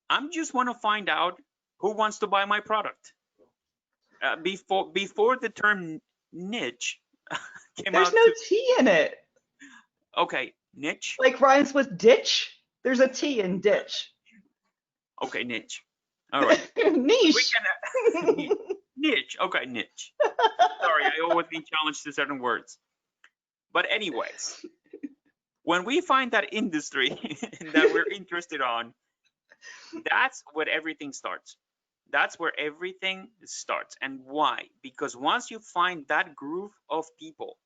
I'm just want to find out who wants to buy my product. Before the term niche came There's out. no T in it. Okay, niche. Like rhymes with ditch. There's a T in ditch. Okay, niche. All right. Niche. Niche. Okay, niche. Sorry, I always been challenged to certain words. But anyways, when we find that industry that we're interested on, that's where everything starts. That's where everything starts. And why? Because once you find that group of people,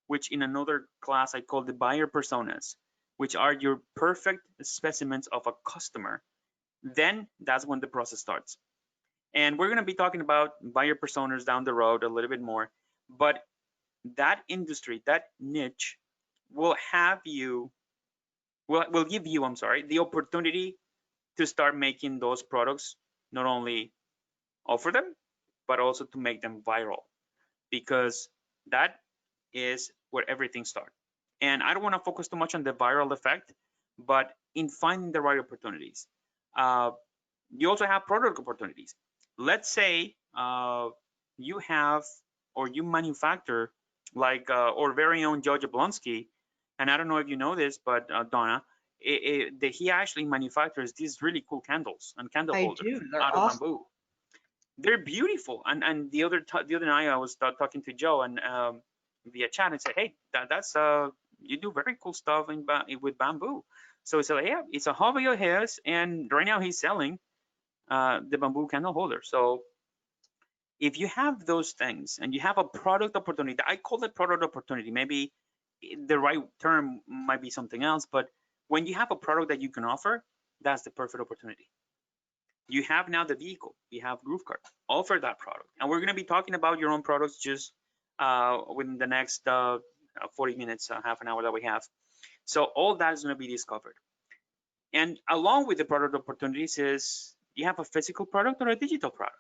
which in another class I call the buyer personas, which are your perfect specimens of a customer, then that's when the process starts. And we're going to be talking about buyer personas down the road a little bit more, but that industry, that niche will have you, will give you, I'm sorry, the opportunity to start making those products, not only offer them, but also to make them viral, because that is where everything starts. And I don't want to focus too much on the viral effect, but in finding the right opportunities. You also have product opportunities. Let's say you have, or you manufacture, like our very own Joe Jablonski, and I don't know if you know this, but Donna, he actually manufactures these really cool candles and candle I holders do. They're out of awesome. bamboo. They're beautiful. And the other night I was talking to Joe and via chat and said, hey, that's you do very cool stuff with bamboo. So he said, yeah, it's a hobby of his, and right now he's selling the bamboo candle holder. So if you have those things and you have a product opportunity, I call it product opportunity. Maybe the right term might be something else, but when you have a product that you can offer, that's the perfect opportunity. You have now the vehicle. You have Groovekart. Offer that product, and we're going to be talking about your own products just within the next 40 minutes, half an hour that we have. So all that is going to be discovered. And along with the product opportunities is you have a physical product or a digital product.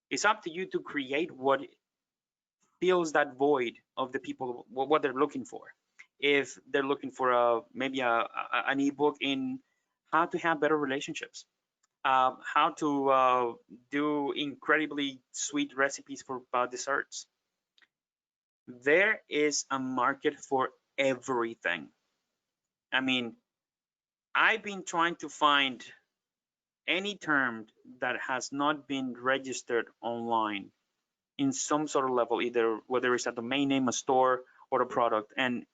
It's up to you to create what fills that void of the people, what they're looking for. If they're looking for maybe an ebook in how to have better relationships, how to do incredibly sweet recipes for desserts. There is a market for everything. I mean, I've been trying to find any term that has not been registered online in some sort of level, either whether it's a domain name, a store, or a product, and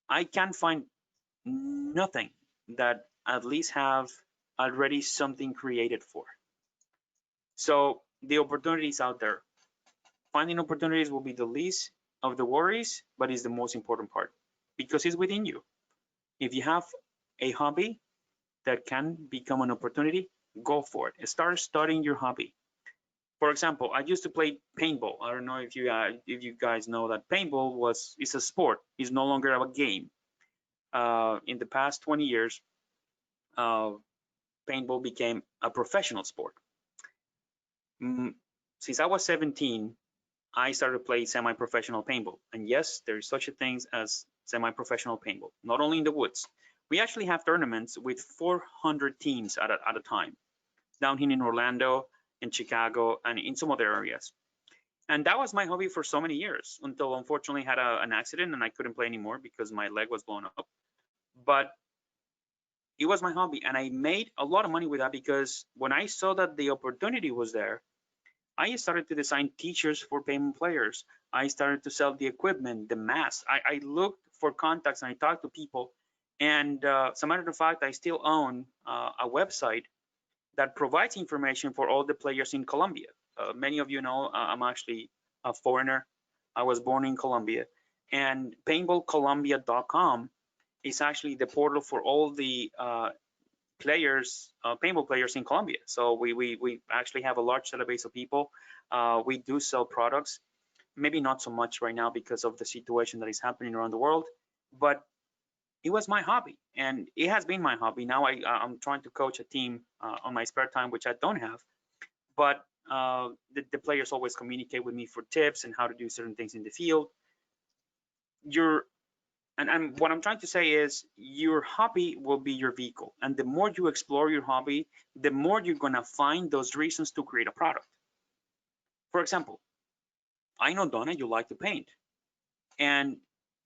I can't find nothing that at least have already something created for. So the opportunities out there. Finding opportunities will be the least of the worries, but it's the most important part because it's within you. If you have a hobby that can become an opportunity, go for it. Start studying your hobby. For example, I used to play paintball. I don't know if you guys know that paintball is a sport. It's no longer a game. In the past 20 years, paintball became a professional sport. Since I was 17, I started playing semi-professional paintball. And yes, there's such a thing as semi-professional paintball, not only in the woods. We actually have tournaments with 400 teams at a time, down here in Orlando, in Chicago, and in some other areas. And that was my hobby for so many years until unfortunately I had an accident and I couldn't play anymore because my leg was blown up. But it was my hobby and I made a lot of money with that because when I saw that the opportunity was there, I started to design t-shirts for payment players. I started to sell the equipment, the masks. I looked for contacts and I talked to people. And as a matter of fact, I still own a website that provides information for all the players in Colombia. Many of you know I'm actually a foreigner. I was born in Colombia. And paintballcolombia.com is actually the portal for all the players, paintball players in Colombia. So we actually have a large database of people. We do sell products, maybe not so much right now because of the situation that is happening around the world, but it was my hobby and it has been my hobby. Now I'm trying to coach a team on my spare time, which I don't have, but the players always communicate with me for tips and how to do certain things in the field. And what I'm trying to say is your hobby will be your vehicle. And the more you explore your hobby, the more you're going to find those reasons to create a product. For example, I know Donna, you like to paint. And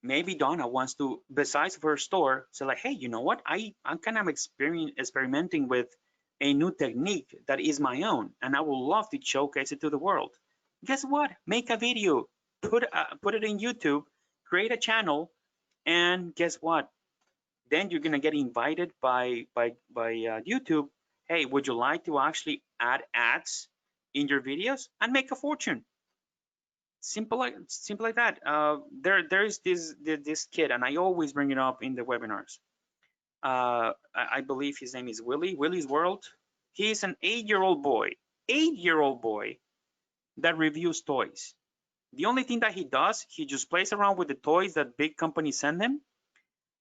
maybe Donna wants to, besides her store, say like, hey, you know what? I'm kind of experimenting with a new technique that is my own. And I would love to showcase it to the world. Guess what? Make a video, put it in YouTube, create a channel, and guess what? Then you're gonna get invited by YouTube. Hey, would you like to actually add ads in your videos and make a fortune? Simple like that. There's this kid, and I always bring it up in the webinars. I believe his name is Willy's World. He's an 8-year-old boy, 8-year-old boy that reviews toys. The only thing that he does, he just plays around with the toys that big companies send him.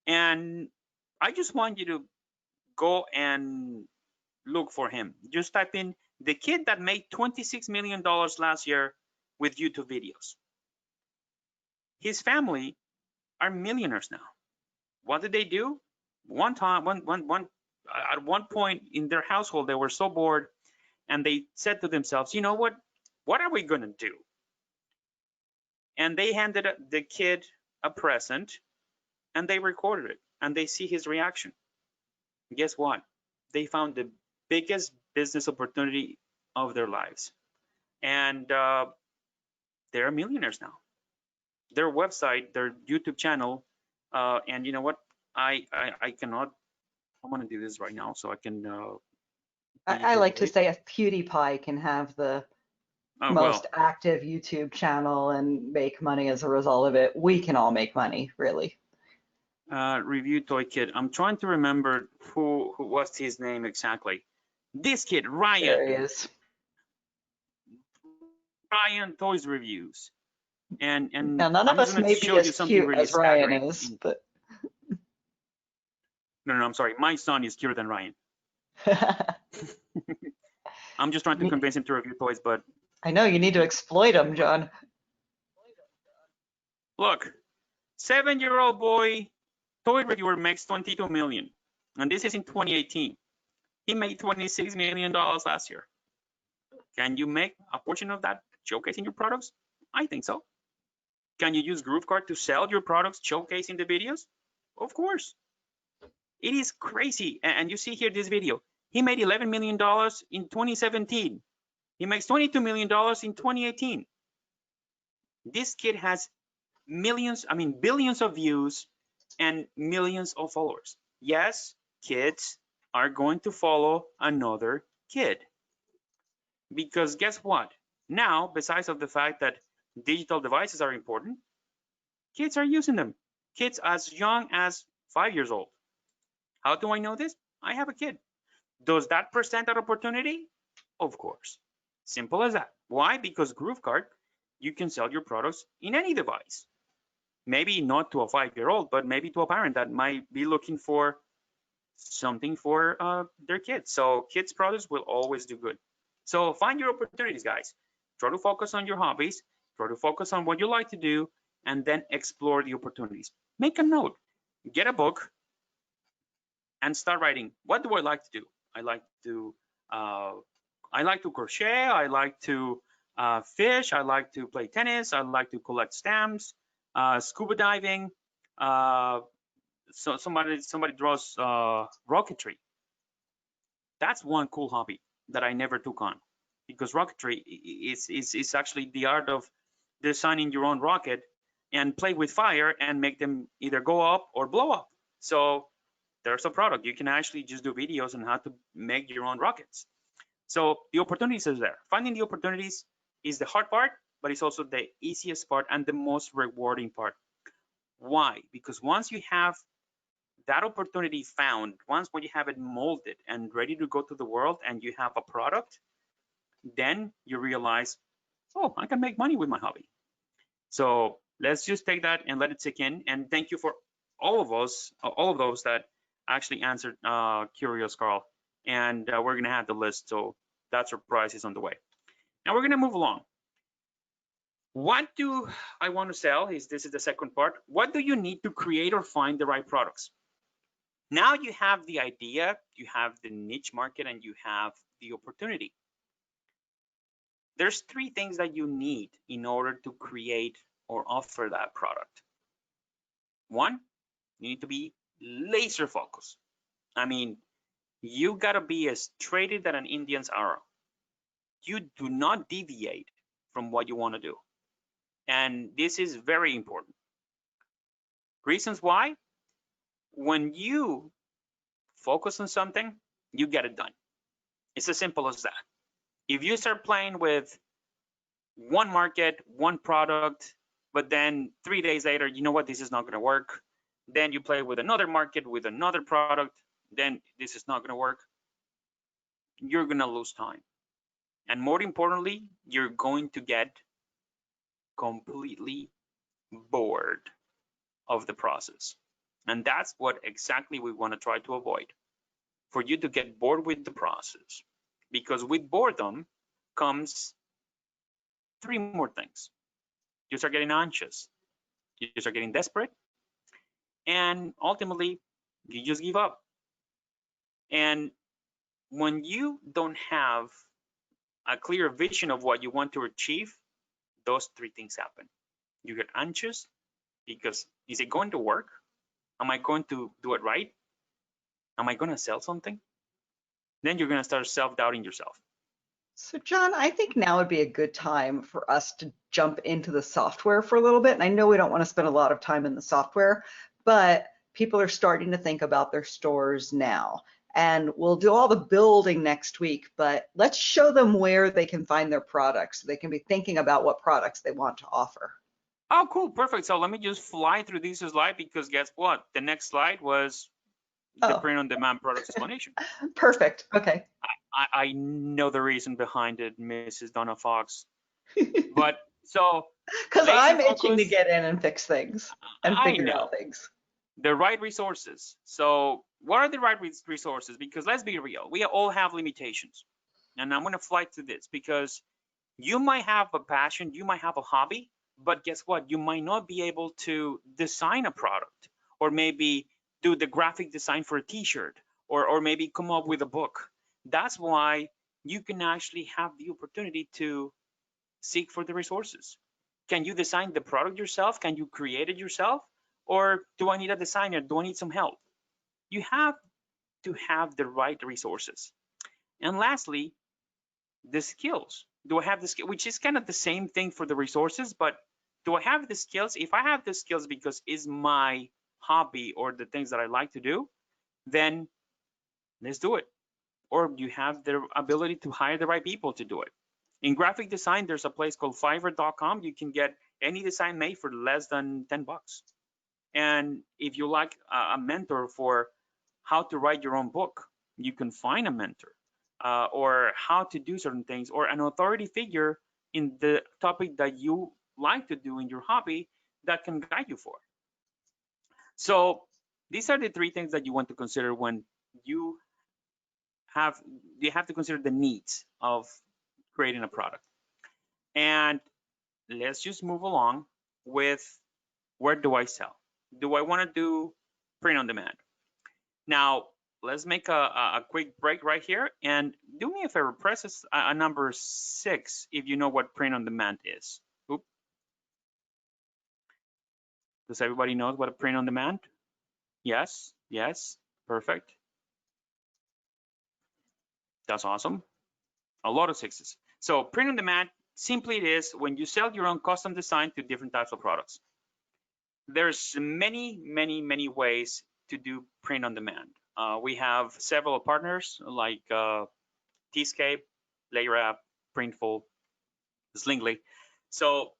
And I just want you to go and look for him. Just type in the kid that made $26 million last year with YouTube videos. His family are millionaires now. What did they do? At one point in their household, they were so bored and they said to themselves, you know what are we gonna do? And they handed the kid a present and they recorded it and they see his reaction. Guess what? They found the biggest business opportunity of their lives. And they're millionaires now. Their website, their YouTube channel, and you know what? I cannot. I want to do this right now so I can. I like to say if PewDiePie can have the most active YouTube channel and make money as a result of it, we can all make money, really. Review toy kid. I'm trying to remember who was his name exactly. This kid, Ryan. There he is. Ryan Toys Reviews. And now none of us may be as cute really as Ryan is, but no, I'm sorry. My son is cuter than Ryan. I'm just trying to convince him to review toys, but I know you need to exploit him, John. Look, 7-year-old boy toy reviewer makes 22 million, and this is in 2018. He made $26 million last year. Can you make a portion of that showcasing your products? I think so. Can you use Groovekart to sell your products showcasing the videos? Of course. It is crazy. And you see here this video. He made $11 million in 2017. He makes $22 million in 2018. This kid has billions of views and millions of followers. Yes, kids are going to follow another kid. Because guess what? Now, besides of the fact that digital devices are important, kids are using them. Kids as young as 5 years old. How do I know this? I have a kid. Does that present an opportunity? Of course. Simple as that. Why? Because Groovekart, you can sell your products in any device. Maybe not to a 5-year-old, but maybe to a parent that might be looking for something for their kids. So kids' products will always do good. So find your opportunities, guys. Try to focus on your hobbies, try to focus on what you like to do, and then explore the opportunities. Make a note, get a book, and start writing. What do I like to do? I like to crochet. I like to fish. I like to play tennis. I like to collect stamps. Scuba diving. So somebody draws rocketry. That's one cool hobby that I never took on, because rocketry is actually the art of designing your own rocket and play with fire and make them either go up or blow up. So there's a product. You can actually just do videos on how to make your own rockets. So the opportunities are there. Finding the opportunities is the hard part, but it's also the easiest part and the most rewarding part. Why? Because once you have that opportunity found, once when you have it molded and ready to go to the world and you have a product, then you realize, oh, I can make money with my hobby. So let's just take that and let it sink in. And thank you for all of those that actually answered Curious Carl. And we're gonna have the list, so that surprise is on the way. Now we're gonna move along. What do I want to sell? This is the second part. What do you need to create or find the right products? Now you have the idea, you have the niche market, and you have the opportunity. There's 3 things that you need in order to create or offer that product. 1, you need to be laser focused. I mean, you gotta be as straight as an Indian's arrow. You do not deviate from what you want to do. And this is very important. Reasons why? When you focus on something, you get it done. It's as simple as that. If you start playing with one market, one product, but then 3 days later, you know what, this is not going to work. Then you play with another market, with another product, then this is not going to work. You're going to lose time. And more importantly, you're going to get completely bored of the process. And that's what exactly we want to try to avoid, for you to get bored with the process. Because with boredom comes 3 more things. You start getting anxious, you start getting desperate, and ultimately you just give up. And when you don't have a clear vision of what you want to achieve, those 3 things happen. You get anxious because, is it going to work? Am I going to do it right? Am I going to sell something? Then you're going to start self-doubting yourself. So John, I think now would be a good time for us to jump into the software for a little bit. And I know we don't want to spend a lot of time in the software, but people are starting to think about their stores now. And we'll do all the building next week, but let's show them where they can find their products so they can be thinking about what products they want to offer. Oh, cool, perfect. So let me just fly through this slide, because guess what? The next slide was the print-on-demand products explanation. Perfect. Okay. I know the reason behind it, Mrs. Donna Fox. But so, because I'm itching to get in and fix things and figure out things. The right resources. So what are the right resources? Because let's be real, we all have limitations. And I'm going to fly through this, because you might have a passion, you might have a hobby, but guess what? You might not be able to design a product, or maybe do the graphic design for a t-shirt, or maybe come up with a book. That's why you can actually have the opportunity to seek for the resources. Can you design the product yourself? Can you create it yourself? Or do I need a designer? Do I need some help? You have to have the right resources. And lastly, the skills. Do I have the skill? Which is kind of the same thing for the resources, but do I have the skills? If I have the skills because it's my hobby or the things that I like to do, then let's do it. Or you have the ability to hire the right people to do it. In graphic design, there's a place called Fiverr.com. You can get any design made for less than 10 bucks. And if you like a mentor for how to write your own book, you can find a mentor, or how to do certain things, or an authority figure in the topic that you like to do in your hobby that can guide you for. So these are the 3 things that you want to consider when you have to consider the needs of creating a product. And let's just move along with, where do I sell? Do I want to do print on demand? Now, let's make a quick break right here, and do me a favor, press a number 6 if you know what print on demand is. Oop. Does everybody know what a print on demand? Yes, yes, perfect. That's awesome. A lot of 6s. So print on demand, simply it is when you sell your own custom design to different types of products. There's many ways to do print on demand. We have several partners like Tscape, Layrap, Printful, Slingly. So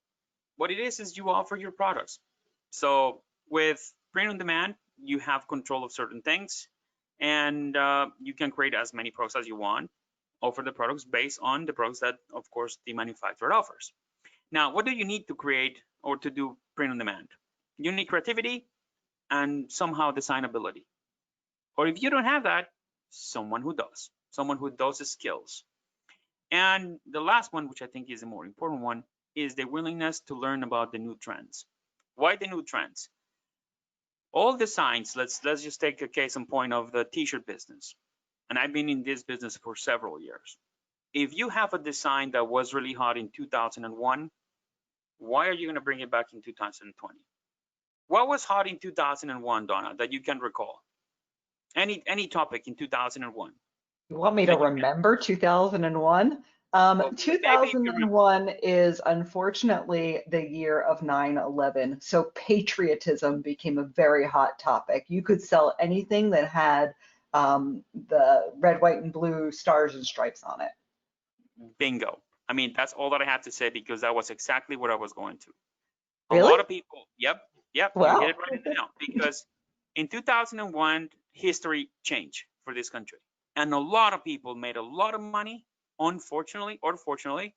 what it is you offer your products. So with print on demand, you have control of certain things, and you can create as many products as you want, offer the products based on the products that, of course, the manufacturer offers. Now, what do you need to create or to do print on demand? You need creativity and somehow designability. Or if you don't have that, someone who does the skills. And the last one, which I think is the more important one, is the willingness to learn about the new trends. Why the new trends? All designs, let's just take a case in point of the t-shirt business. And I've been in this business for several years. If you have a design that was really hot in 2001, why are you going to bring it back in 2020? What was hot in 2001, Donna, that you can recall? Any topic in 2001? You want me to remember 2001? 2001 is unfortunately the year of 9/11. So patriotism became a very hot topic. You could sell anything that had the red, white, and blue stars and stripes on it. Bingo. I mean, that's all that I have to say, because that was exactly what I was going to. A Really? lot of people, yep, you hit Wow. it right now, because in 2001, history changed for this country. And a lot of people made a lot of money, unfortunately or fortunately,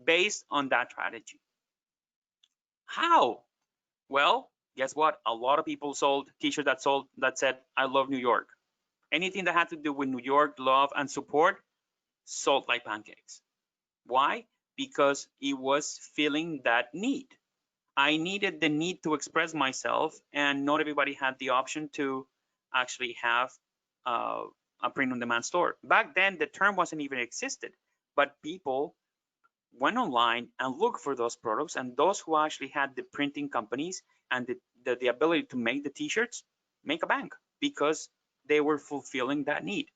based on that strategy. How? Well, guess what? A lot of people sold t-shirts that said, I love New York. Anything that had to do with New York, love, and support sold like pancakes. Why? Because it was filling that need. I needed the need to express myself, and not everybody had the option to actually have a print-on-demand store. Back then, the term wasn't even existed, but people went online and looked for those products, and those who actually had the printing companies and the ability to make the t-shirts make a bank, because they were fulfilling that need.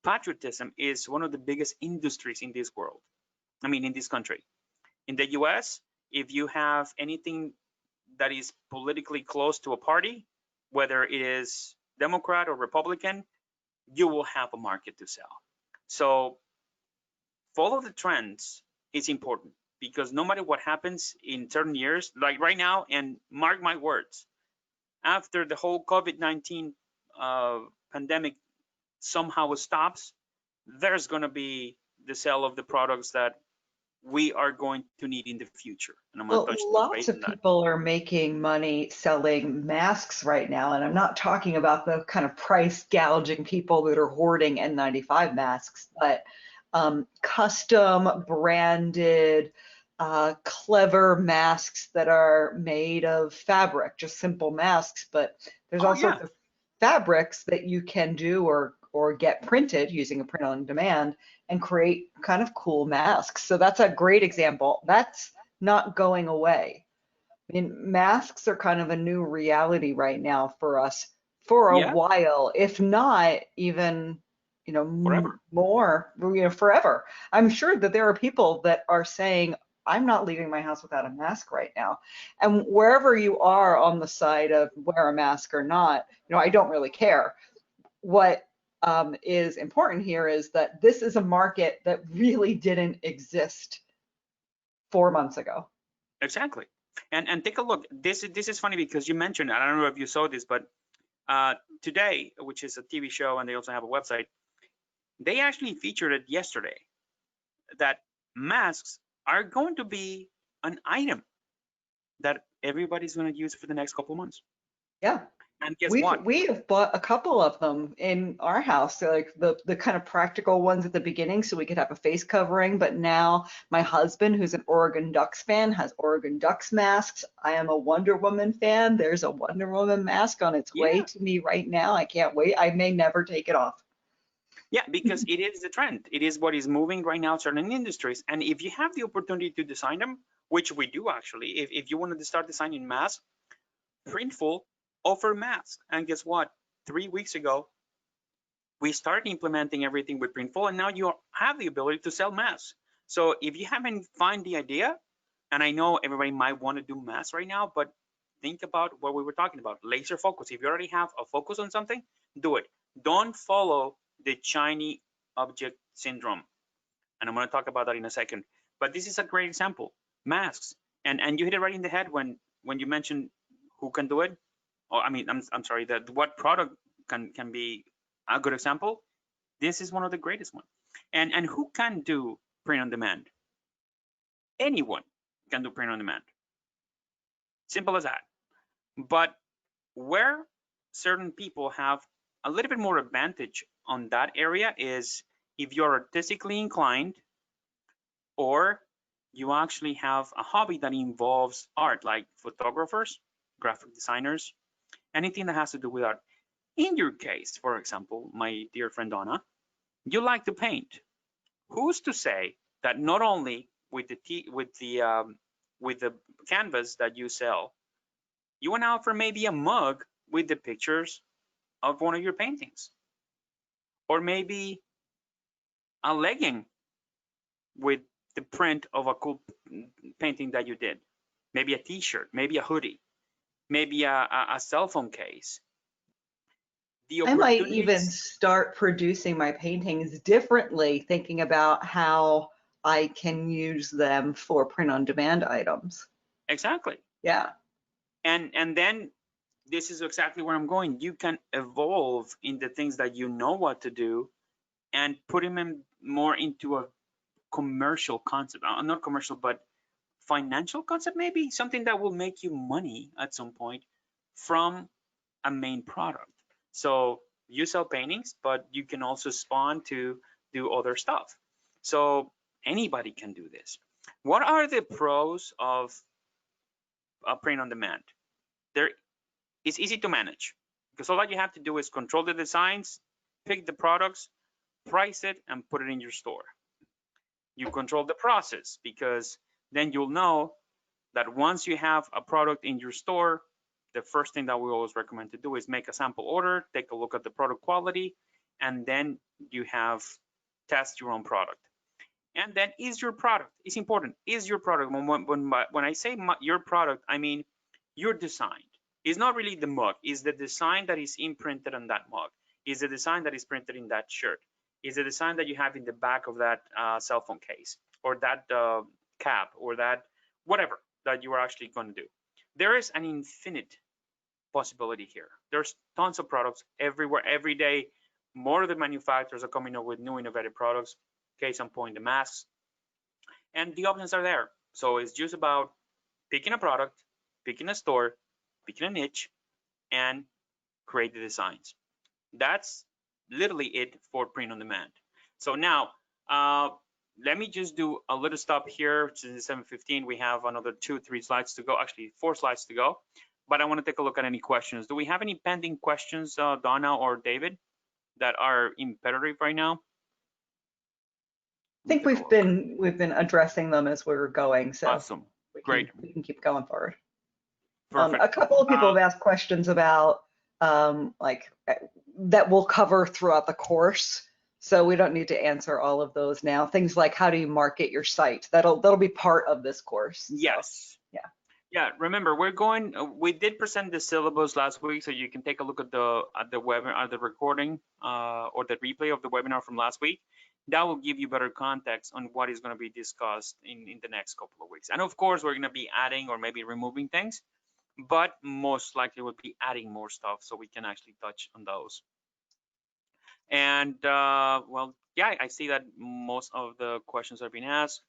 Patriotism is one of the biggest industries in this world. I mean, in this country. In the US, if you have anything that is politically close to a party, whether it is Democrat or Republican, you will have a market to sell. So follow the trends is important, because no matter what happens in certain years, like right now, and mark my words, after the whole COVID-19 pandemic somehow stops, there's going to be the sale of the products that we are going to need in the future. And I'm going to Well, touch lots base of on that. people are making money selling masks right now, and I'm not talking about the kind of price gouging people that are hoarding N95 masks, but custom branded, clever masks that are made of fabric, just simple masks, but there's Oh all yeah, sorts of fabrics that you can do or get printed using a print on demand and create kind of cool masks. So that's a great example. That's not going away. I mean, masks are kind of a new reality right now for us for a yeah, while, if not even, forever. more, forever. I'm sure that there are people that are saying, I'm not leaving my house without a mask right now. And wherever you are on the side of wear a mask or not, I don't really care. What is important here is that this is a market that really didn't exist 4 months ago. Exactly. And take a look. This is funny, because you mentioned, I don't know if you saw this, but Today, which is a TV show, and they also have a website, they actually featured it yesterday, that masks are going to be an item that everybody's going to use for the next couple of months. Yeah. And guess We've what? we have bought a couple of them in our house. So like the kind of practical ones at the beginning so we could have a face covering, but now my husband, who's an Oregon Ducks fan, has Oregon Ducks masks. I am a Wonder Woman fan. There's a Wonder Woman mask on its way Yeah, to me right now. I can't wait. I may never take it off. yeah, because it is the trend. It is what is moving right now, certain industries. And if you have the opportunity to design them, which we do actually, if you wanted to start designing masks, Printful offer masks. And guess what? 3 weeks ago, we started implementing everything with Printful, and now you have the ability to sell masks. So if you haven't found the idea, and I know everybody might want to do masks right now, but think about what we were talking about, laser focus. If you already have a focus on something, do it. Don't follow the shiny object syndrome. And I'm going to talk about that in a second. But this is a great example, masks. And you hit it right in the head when you mentioned who can do it. Or I mean, I'm sorry, that what product can be a good example. This is one of the greatest ones. And who can do print on demand? Anyone can do print on demand. Simple as that. But where certain people have a little bit more advantage on that area is if you're artistically inclined, or you actually have a hobby that involves art, like photographers, graphic designers, anything that has to do with art. In your case, for example, my dear friend Donna, you like to paint. Who's to say that not only with the canvas that you sell, you want to offer maybe a mug with the pictures of one of your paintings, or maybe a legging with the print of a cool painting that you did, maybe a t-shirt, maybe a hoodie, maybe a cell phone case. The I might even opportunities. start producing my paintings differently, thinking about how I can use them for print on demand items. Exactly. Yeah. And then this is exactly where I'm going. You can evolve in the things that you know what to do and put them in more into a commercial concept, not commercial, but financial concept, maybe something that will make you money at some point from a main product. So you sell paintings, but you can also spawn to do other stuff. So anybody can do this. What are the pros of print on demand? There, it's easy to manage because all that you have to do is control the designs, pick the products, price it, and put it in your store. You control the process because then you'll know that once you have a product in your store, the first thing that we always recommend to do is make a sample order, take a look at the product quality, and then you have test your own product. And then is your product, it's important, is your product, when I say your product, I mean your design. It's not really the mug, it's the design that is imprinted on that mug, is the design that is printed in that shirt, is the design that you have in the back of that cell phone case, or that cap, or that whatever that you are actually going to do. There is an infinite possibility here. There's tons of products everywhere, every day. More of the manufacturers are coming up with new innovative products. Case in point, the masks. And the options are there. So it's just about picking a product, picking a store, picking a niche, and create the designs. That's literally it for print on demand. So now, let me just do a little stop here. Since 7:15, we have another 2-3 slides to go, actually 4 slides to go. But I want to take a look at any questions. Do we have any pending questions, Donna or David, that are imperative right now? I think we've been addressing them as we're going, so awesome. Great. We can keep going forward. Perfect. A couple of people have asked questions about that we'll cover throughout the course, so we don't need to answer all of those now. Things like how do you market your site? That'll be part of this course. Yes. So, yeah. Yeah. Remember, we did present the syllabus last week, so you can take a look at the webinar, the recording, or the replay of the webinar from last week. That will give you better context on what is going to be discussed in the next couple of weeks. And of course, we're going to be adding or maybe removing things, but most likely we'll be adding more stuff so we can actually touch on those. And well, yeah, I see that most of the questions are being asked.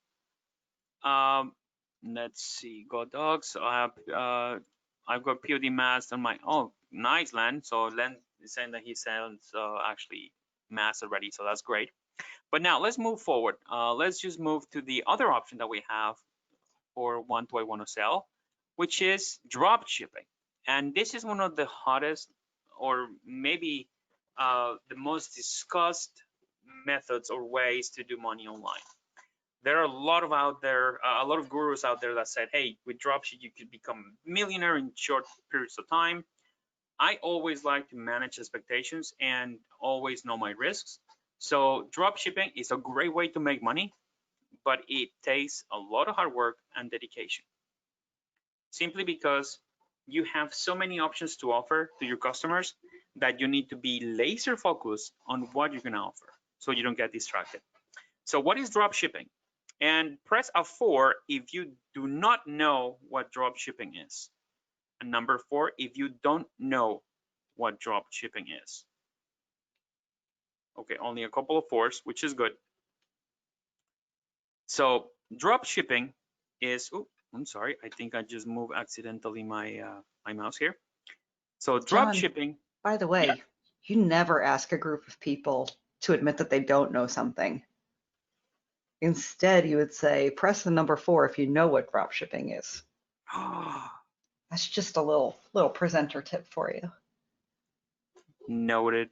Let's see, go dogs. I've got POD masked on my, oh, nice, Len. So Len is saying that he sends actually masks already, so that's great. But now let's move forward. Let's just move to the other option that we have for one to I want to sell, which is drop shipping. And this is one of the hottest, or maybe the most discussed methods or ways to do money online. There are a lot of gurus out there that said, hey, with dropship you could become a millionaire in short periods of time. I always like to manage expectations and always know my risks. So drop shipping is a great way to make money, but it takes a lot of hard work and dedication. Simply because you have so many options to offer to your customers that you need to be laser focused on what you're going to offer so you don't get distracted. So what is drop shipping? And press a 4 if you do not know what drop shipping is. And number 4 if you don't know what drop shipping is. Okay, only a couple of 4s, which is good. So drop shipping is, oh, I'm sorry, I think I just moved accidentally my my mouse here. So drop shipping. By the way, yeah. You never ask a group of people to admit that they don't know something. Instead, you would say, press the number 4 if you know what drop shipping is. That's just a little presenter tip for you. Noted.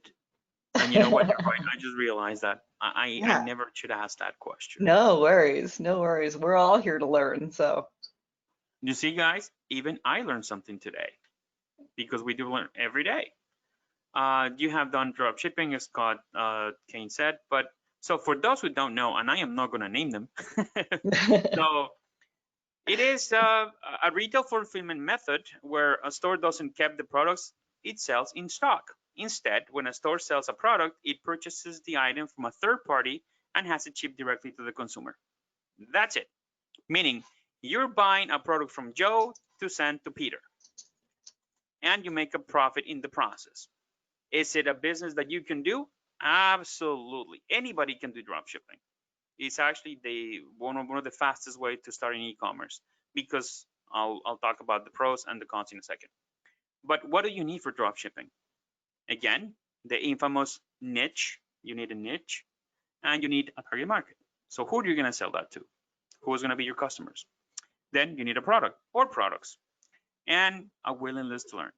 And you know what? I just realized that I never should ask that question. No worries, no worries. We're all here to learn, so. You see, guys, even I learned something today because we do learn every day. You have done drop shipping, as Scott Kane said, but so for those who don't know, and I am not going to name them, so it is a retail fulfillment method where a store doesn't keep the products it sells in stock. Instead, when a store sells a product, it purchases the item from a third party and has it shipped directly to the consumer. That's it. Meaning you're buying a product from Joe to send to Peter, and you make a profit in the process. Is it a business that you can do? Absolutely. Anybody can do dropshipping. It's actually one of the fastest way to start in e-commerce, because I'll talk about the pros and the cons in a second. But what do you need for dropshipping? Again, the infamous niche. You need a niche, and you need a target market. So who are you going to sell that to? Who's going to be your customers? Then you need a product or products, and a willingness to learn.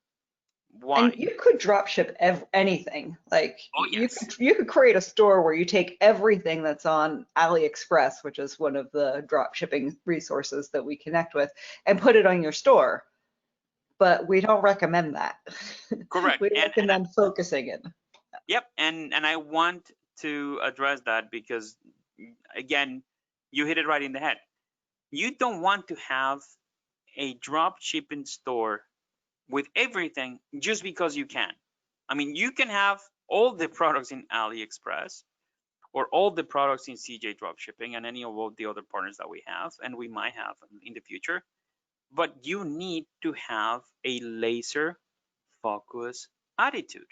Why? And you could drop ship anything. Like Oh, yes. you could create a store where you take everything that's on AliExpress, which is one of the drop shipping resources that we connect with, and put it on your store. But we don't recommend that. Correct. We recommend focusing it. Yep, and I want to address that because, again, you hit it right in the head. You don't want to have a drop shipping store with everything just because you can. I mean, you can have all the products in AliExpress or all the products in CJ Dropshipping and any of the other partners that we have and we might have in the future, but you need to have a laser focus attitude.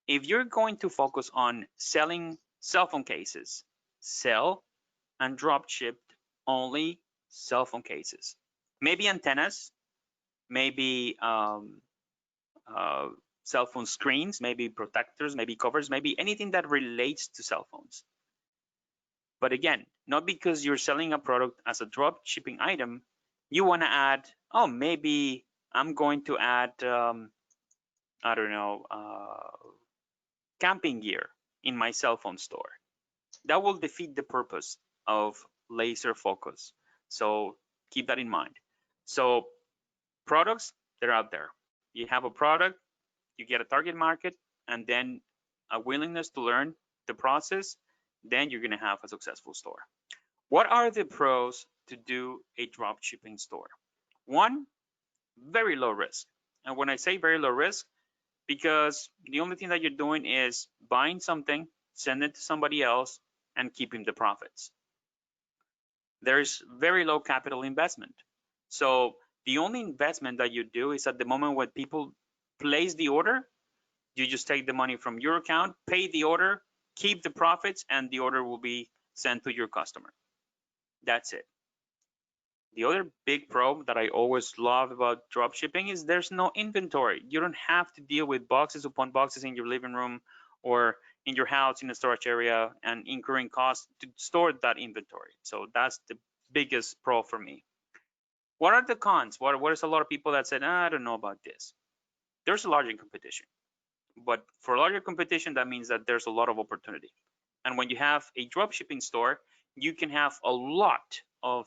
If you're going to focus on selling cell phone cases, sell and drop ship only cell phone cases. Maybe antennas, maybe cell phone screens, maybe protectors, maybe covers, maybe anything that relates to cell phones. But again, not because you're selling a product as a drop shipping item, you want to add, oh, maybe I'm going to add, I don't know, camping gear in my cell phone store. That will defeat the purpose of laser focus. So keep that in mind. So products, they're out there. You have a product, you get a target market, and then a willingness to learn the process, then you're going to have a successful store. What are the pros to do a drop shipping store? One, very low risk. And when I say very low risk, because the only thing that you're doing is buying something, send it to somebody else, and keeping the profits. There's very low capital investment. So the only investment that you do is at the moment when people place the order, you just take the money from your account, pay the order, keep the profits, and the order will be sent to your customer. That's it. The other big pro that I always love about drop shipping is there's no inventory. You don't have to deal with boxes upon boxes in your living room or in your house in the storage area and incurring costs to store that inventory. So that's the biggest pro for me. What are the cons? What is a lot of people that said, I don't know about this? There's a larger competition. But for larger competition, that means that there's a lot of opportunity. And when you have a drop shipping store, you can have a lot of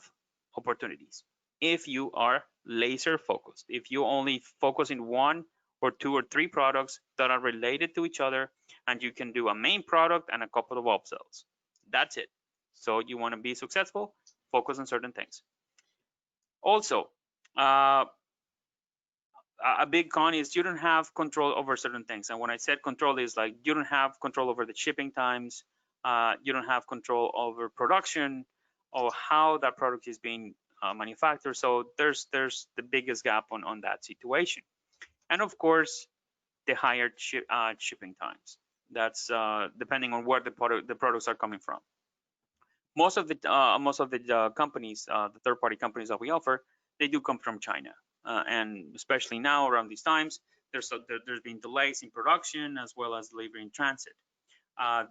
opportunities if you are laser focused. If you only focus in one or two or three products that are related to each other, and you can do a main product and a couple of upsells. That's it. So you want to be successful, focus on certain things. Also, a big con is you don't have control over certain things. And when I said control, is like you don't have control over the shipping times, you don't have control over production or how that product is being manufactured. So there's the biggest gap on that situation. And of course, the higher shipping times. That's depending on where the products are coming from. Most of the companies, the third-party companies that we offer, they do come from China. And especially now around these times, there's been delays in production as well as delivery in transit.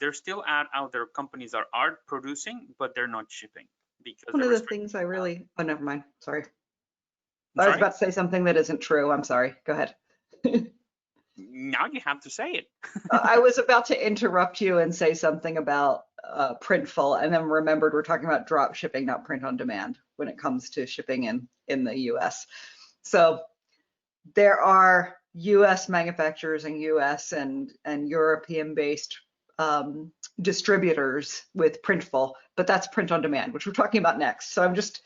There's still out there companies that are producing, but they're not shipping because One of the things I really, oh, never mind. Sorry. I was Sorry? about to say something that isn't true. I'm sorry. Go ahead. Now you have to say it. I was about to interrupt you and say something about Printful, and then remembered we're talking about drop shipping, not print on demand, when it comes to shipping in the US. So there are US manufacturers and US and European based distributors with Printful, but that's print on demand, which we're talking about next. So I'm just,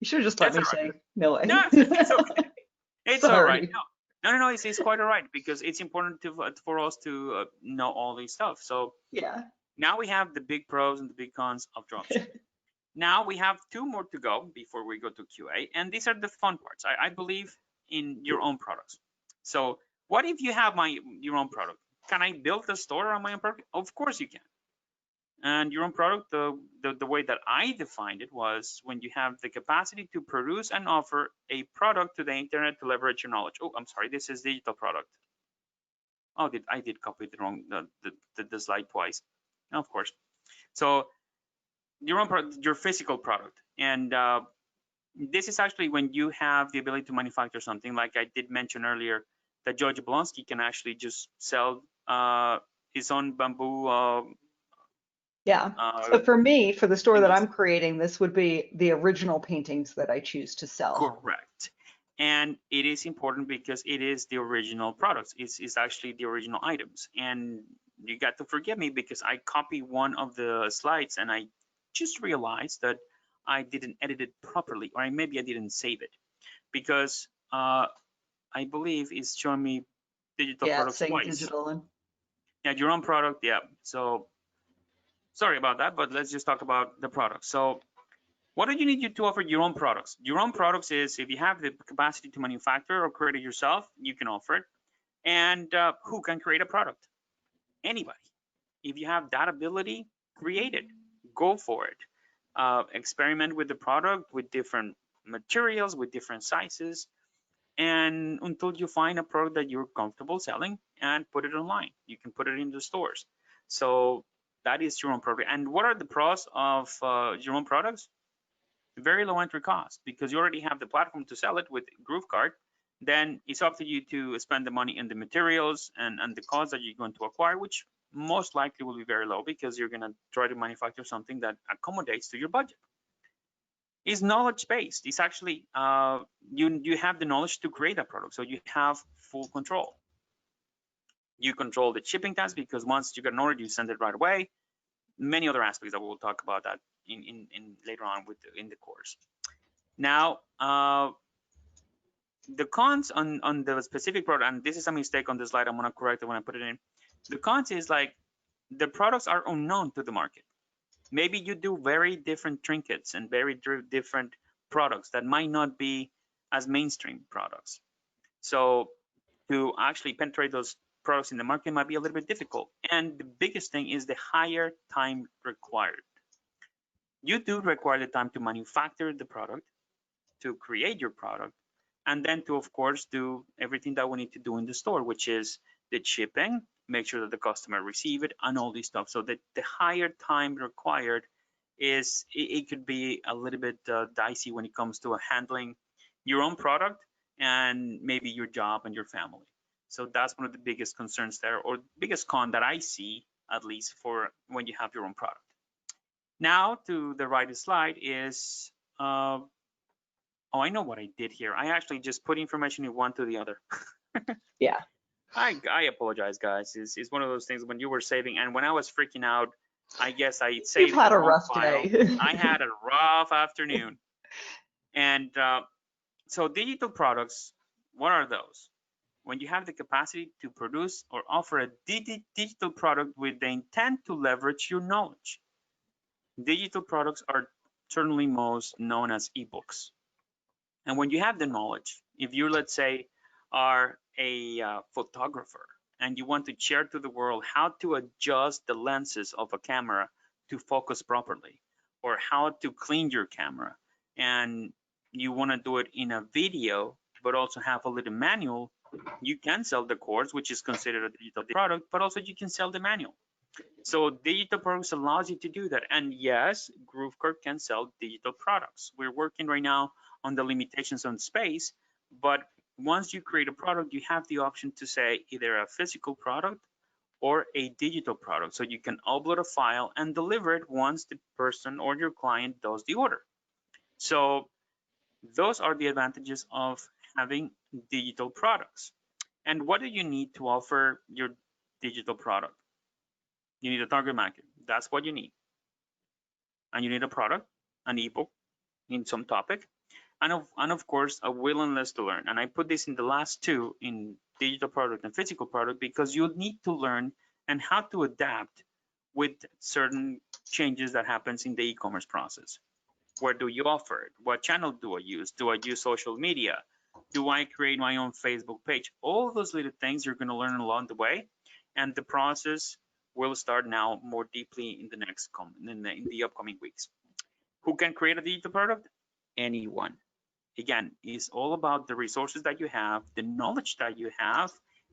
you should have just let me say no. No, it's okay. It's all right. Sorry. No, it's quite all right, because it's important for us to know all this stuff. So yeah, now we have the big pros and the big cons of dropshipping. Now we have 2 more to go before we go to QA, and these are the fun parts. I believe in your own products. So what if you have your own product? Can I build a store on my own product? Of course you can. And your own product, the way that I defined it was when you have the capacity to produce and offer a product to the internet to leverage your knowledge. Oh, I'm sorry, this is digital product. Oh, I did copy the wrong the slide twice. Of course. So your own product, your physical product, and this is actually when you have the ability to manufacture something. Like I did mention earlier, that George Blonsky can actually just sell his own bamboo. Yeah. So for me, for the store that thingies. I'm creating, this would be the original paintings that I choose to sell. Correct. And it is important because it is the original products. It's actually the original items. And you got to forgive me because I copied one of the slides and I just realized that I didn't edit it properly, or maybe I didn't save it because I believe it's showing me digital Yeah, products saying twice. digital and Yeah, your own product. Yeah. So sorry about that, but let's just talk about the product. So what do you need to offer your own products? Your own products is if you have the capacity to manufacture or create it yourself, you can offer it. And who can create a product? Anybody. If you have that ability, create it. Go for it. Experiment with the product, with different materials, with different sizes, and until you find a product that you're comfortable selling and put it online. You can put it in the stores. So that is your own product. And what are the pros of your own products? Very low entry cost because you already have the platform to sell it with Groovekart. Then it's up to you to spend the money in the materials and the cost that you're going to acquire, which most likely will be very low because you're going to try to manufacture something that accommodates to your budget. It's knowledge based. It's actually you have the knowledge to create that product, so you have full control. You control the shipping times because once you get an order, you send it right away. Many other aspects that we'll talk about that in later on in the course. Now, the cons on the specific product, and this is a mistake on the slide, I'm gonna correct it when I put it in. The cons is like the products are unknown to the market. Maybe you do very different trinkets and very different products that might not be as mainstream products. So to actually penetrate those products in the market might be a little bit difficult. And the biggest thing is the higher time required. You do require the time to manufacture the product, to create your product, and then to, of course, do everything that we need to do in the store, which is the shipping, make sure that the customer receive it, and all this stuff. So that the higher time required is, it could be a little bit dicey when it comes to handling your own product and maybe your job and your family. So that's one of the biggest concerns there, or biggest con that I see, at least for when you have your own product. Now to the right slide is, oh, I know what I did here. I actually just put information in one to the other. yeah. I apologize, guys. It's one of those things when you were saving, and when I was freaking out, I guess I saved You've had the a wrong rough file. day. I had a rough afternoon. And so digital products, what are those? When you have the capacity to produce or offer a digital product with the intent to leverage your knowledge. Digital products are certainly most known as ebooks. And when you have the knowledge, if you, let's say, are a photographer and you want to share to the world how to adjust the lenses of a camera to focus properly, or how to clean your camera, and you want to do it in a video, but also have a little manual, you can sell the course, which is considered a digital product, but also you can sell the manual. So digital products allows you to do that. And yes, Groovekart can sell digital products. We're working right now on the limitations on space, but once you create a product, you have the option to say either a physical product or a digital product. So you can upload a file and deliver it once the person or your client does the order. So those are the advantages of having digital products. And what do you need to offer your digital product? You need a target market. That's what you need. And you need a product, an ebook in some topic, and of course, a willingness to learn. And I put this in the last two, in digital product and physical product, because you need to learn and how to adapt with certain changes that happens in the e-commerce process. Where do you offer it? What channel do I use? Do I use social media? Do I create my own Facebook page? All those little things you're going to learn along the way, and the process will start now more deeply in the next in the upcoming weeks. Who can create a digital product? Anyone. Again, it's all about the resources that you have, the knowledge that you have,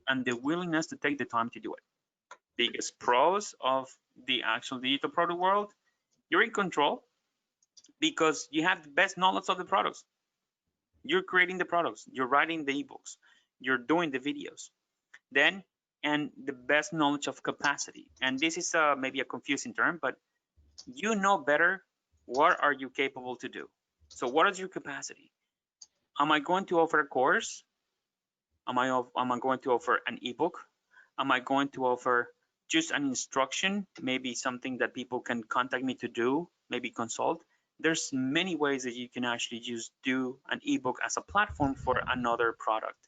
and the willingness to take the time to do it. Biggest pros of the actual digital product world, you're in control because you have the best knowledge of the products. You're creating the products, you're writing the ebooks, you're doing the videos. Then, and the best knowledge of capacity. And this is maybe a confusing term, but you know better what are you capable to do. So what is your capacity? Am I going to offer a course? Am I going to offer an ebook? Am I going to offer just an instruction, maybe something that people can contact me to do, maybe consult? There's many ways that you can actually just do an ebook as a platform for another product.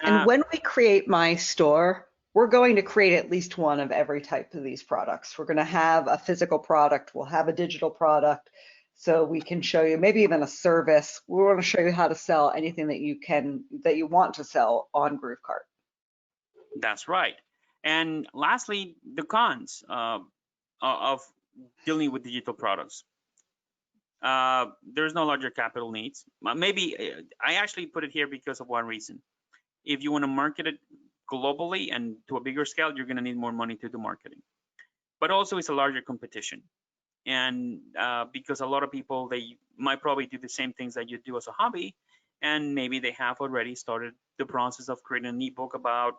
And when we create my store, we're going to create at least one of every type of these products. We're going to have a physical product, we'll have a digital product, so we can show you maybe even a service. We want to show you how to sell anything that you want to sell on Groovekart. That's right. And lastly, the cons of dealing with digital products. There's no larger capital needs. Maybe I actually put it here because of one reason. If you want to market it globally and to a bigger scale, you're going to need more money to do marketing. But also it's a larger competition. And because a lot of people, they might probably do the same things that you do as a hobby, and maybe they have already started the process of creating an ebook about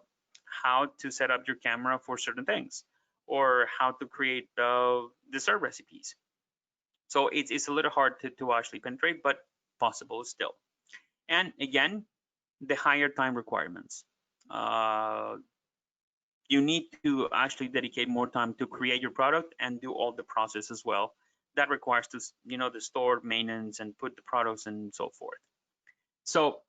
how to set up your camera for certain things, or how to create dessert recipes. So it's a little hard to actually penetrate, but possible still. And again, the higher time requirements. You need to actually dedicate more time to create your product and do all the process as well. That requires to, the store maintenance and put the products and so forth. So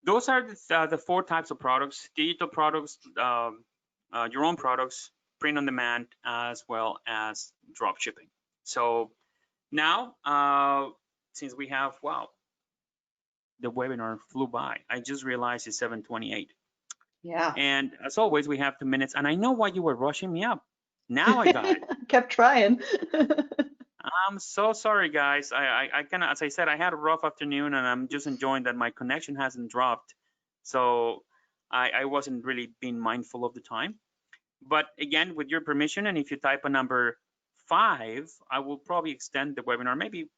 those are the 4 types of products: digital products, your own products, print on demand, as well as drop shipping. So now, since we have, wow, the webinar flew by. I just realized it's 7:28. Yeah. And as always, we have 2 minutes. And I know why you were rushing me up. Now I got it. Kept trying. I'm so sorry, guys. I kind of, as I said, I had a rough afternoon, and I'm just enjoying that my connection hasn't dropped. So I wasn't really being mindful of the time. But again, with your permission, and if you type a number 5, I will probably extend the webinar, maybe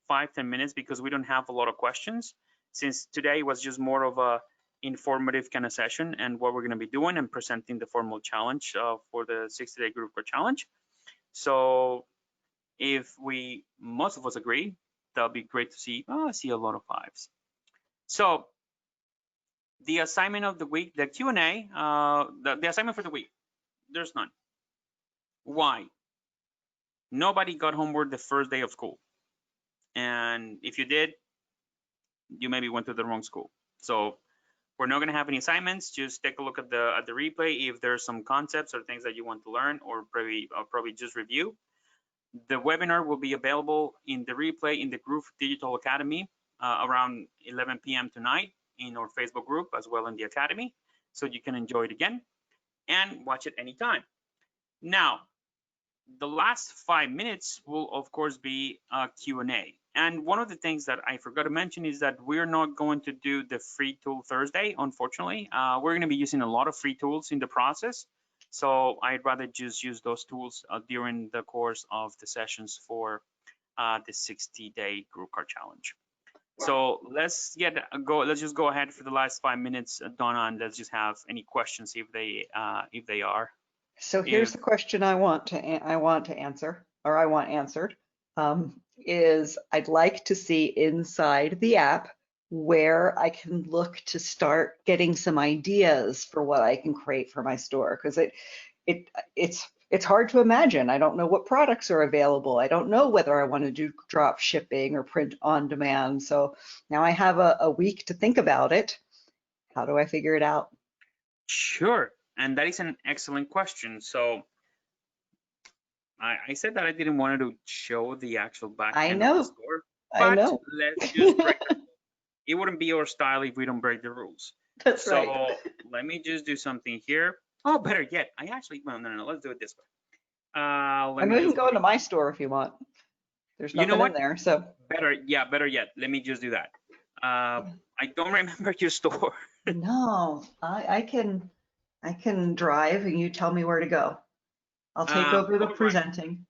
5-10 minutes, because we don't have a lot of questions, since today was just more of a informative kind of session and what we're going to be doing and presenting the formal challenge for the 60-day Groovekart challenge. So if most of us agree, that'll be great to see. Oh, I see a lot of 5s. So the assignment of the week, the Q&A, the assignment for the week, there's none. Why? Nobody got homework the first day of school. And if you did, you maybe went to the wrong school. So we're not going to have any assignments. Just take a look at the replay if there's some concepts or things that you want to learn, or probably just review. The webinar will be available in the replay in the Groove Digital Academy around 11 p.m. tonight in our Facebook group, as well in the Academy, so you can enjoy it again and watch it anytime. Now, the last 5 minutes will of course be a Q&A. And one of the things that I forgot to mention is that we're not going to do the free tool Thursday, unfortunately. We're going to be using a lot of free tools in the process. So I'd rather just use those tools during the course of the sessions for the 60-day Groovekart challenge. So let's just go ahead for the last 5 minutes, Donna, and let's just have any questions if they are. So here's the question I want answered. Is I'd like to see inside the app where I can look to start getting some ideas for what I can create for my store, because it's hard to imagine. I don't know what products are available. I don't know whether I want to do drop shipping or print on demand. So now I have a week to think about it. How do I figure it out? Sure, and that is an excellent question. So I said that I didn't want to show the actual back I end of the know. store, I but know. let's just break the rules. It wouldn't be our style if we don't break the rules. That's So right. let me just do something here. Oh, better yet, I actually, well, no, let's do it this way. I Let me mean, you can just go go. into my store if you want. There's You know nothing in what? there, so. Better yet, let me just do that. I don't remember your store. No, I can drive and you tell me where to go. I'll take over the All right. presenting.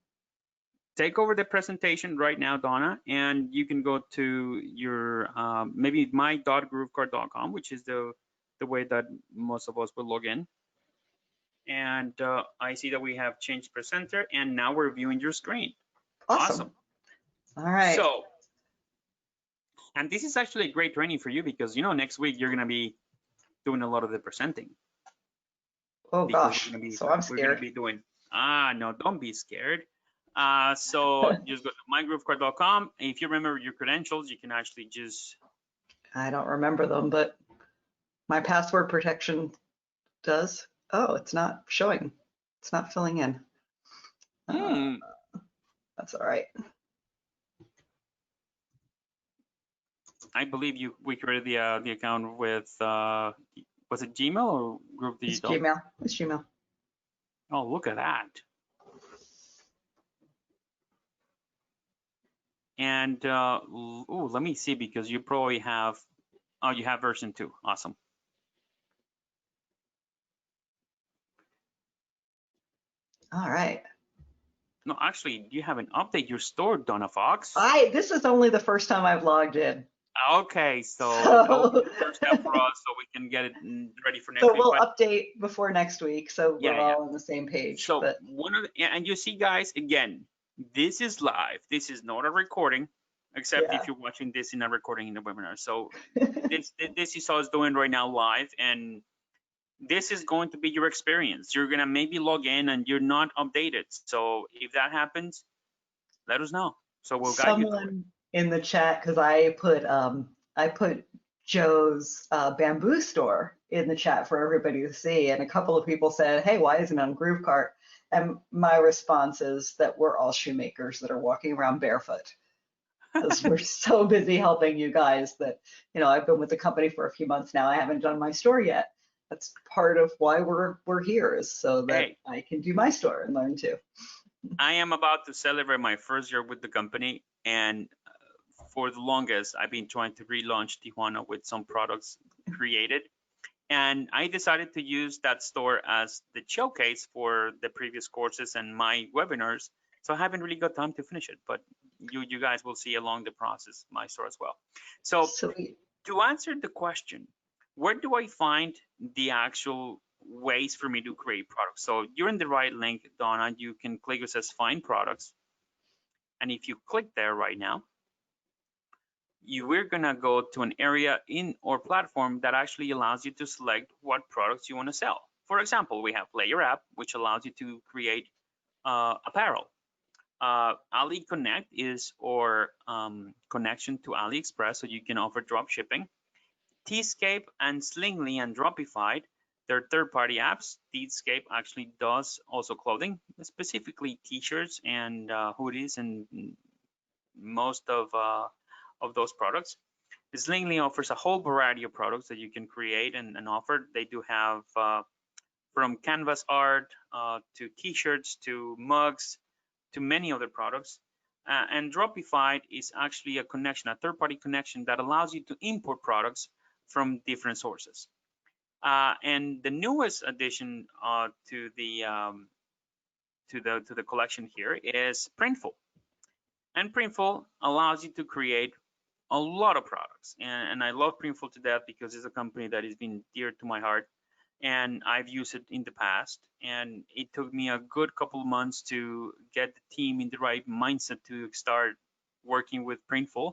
Take over the presentation right now, Donna, and you can go to your maybe my.groovekart.com, which is the way that most of us will log in. And I see that we have changed presenter, and now we're viewing your screen. Awesome. All right. So, and this is actually a great training for you because next week you're gonna be doing a lot of the presenting. Oh Because gosh, we're so I'm gonna scared. be doing. No, don't be scared. So just go to mygroovekart.com. If you remember your credentials, you can actually just. I don't remember them, but my password protection does. Oh, it's not showing. It's not filling in. That's all right. I believe we created the account with was it Gmail or Group It's Digital? Gmail. It's Gmail. Oh, look at that. And let me see, because you probably have, oh, you have version 2. Awesome. All right. No, actually, you haven't updated your store, Donna Fox. This is only the first time I've logged in. Okay, so that will be the first step for us, so we can get it ready for next So week. we'll update before next week, so we're all on the same page. So but and you see, guys, again, this is live. This is not a recording, except if you're watching this in a recording in the webinar. So this is us doing right now live, and this is going to be your experience. You're gonna maybe log in and you're not updated. So if that happens, let us know. So we'll guide you through it. Someone in the chat, because I put Joe's bamboo store in the chat for everybody to see, and a couple of people said, "Hey, why isn't it on Groovekart?" And my response is that we're all shoemakers that are walking around barefoot, because we're so busy helping you guys that I've been with the company for a few months now. I haven't done my store yet. That's part of why we're here, is so that I can do my store and learn too. I am about to celebrate my first year with the company, and for the longest, I've been trying to relaunch Tijuana with some products created. And I decided to use that store as the showcase for the previous courses and my webinars. So I haven't really got time to finish it, but you guys will see along the process my store as well. So Sweet. To answer the question, where do I find the actual ways for me to create products? So you're in the right link, Donna. You can click it says find products. And if you click there right now, we're gonna go to an area in our platform that actually allows you to select what products you want to sell. For example, we have Player App, which allows you to create apparel. Ali Connect is our connection to AliExpress, so you can offer drop shipping. Tscape and Slingly and Dropified, they're third-party apps. Tscape actually does also clothing, specifically t-shirts and hoodies and most of those products. Slingly offers a whole variety of products that you can create and offer. They do have from canvas art to t-shirts to mugs to many other products. And Dropified is actually a connection, a third-party connection that allows you to import products from different sources. And the newest addition to the collection here is Printful. And Printful allows you to create a lot of products. And I love Printful to death because it's a company that has been dear to my heart. And I've used it in the past. And it took me a good couple of months to get the team in the right mindset to start working with Printful.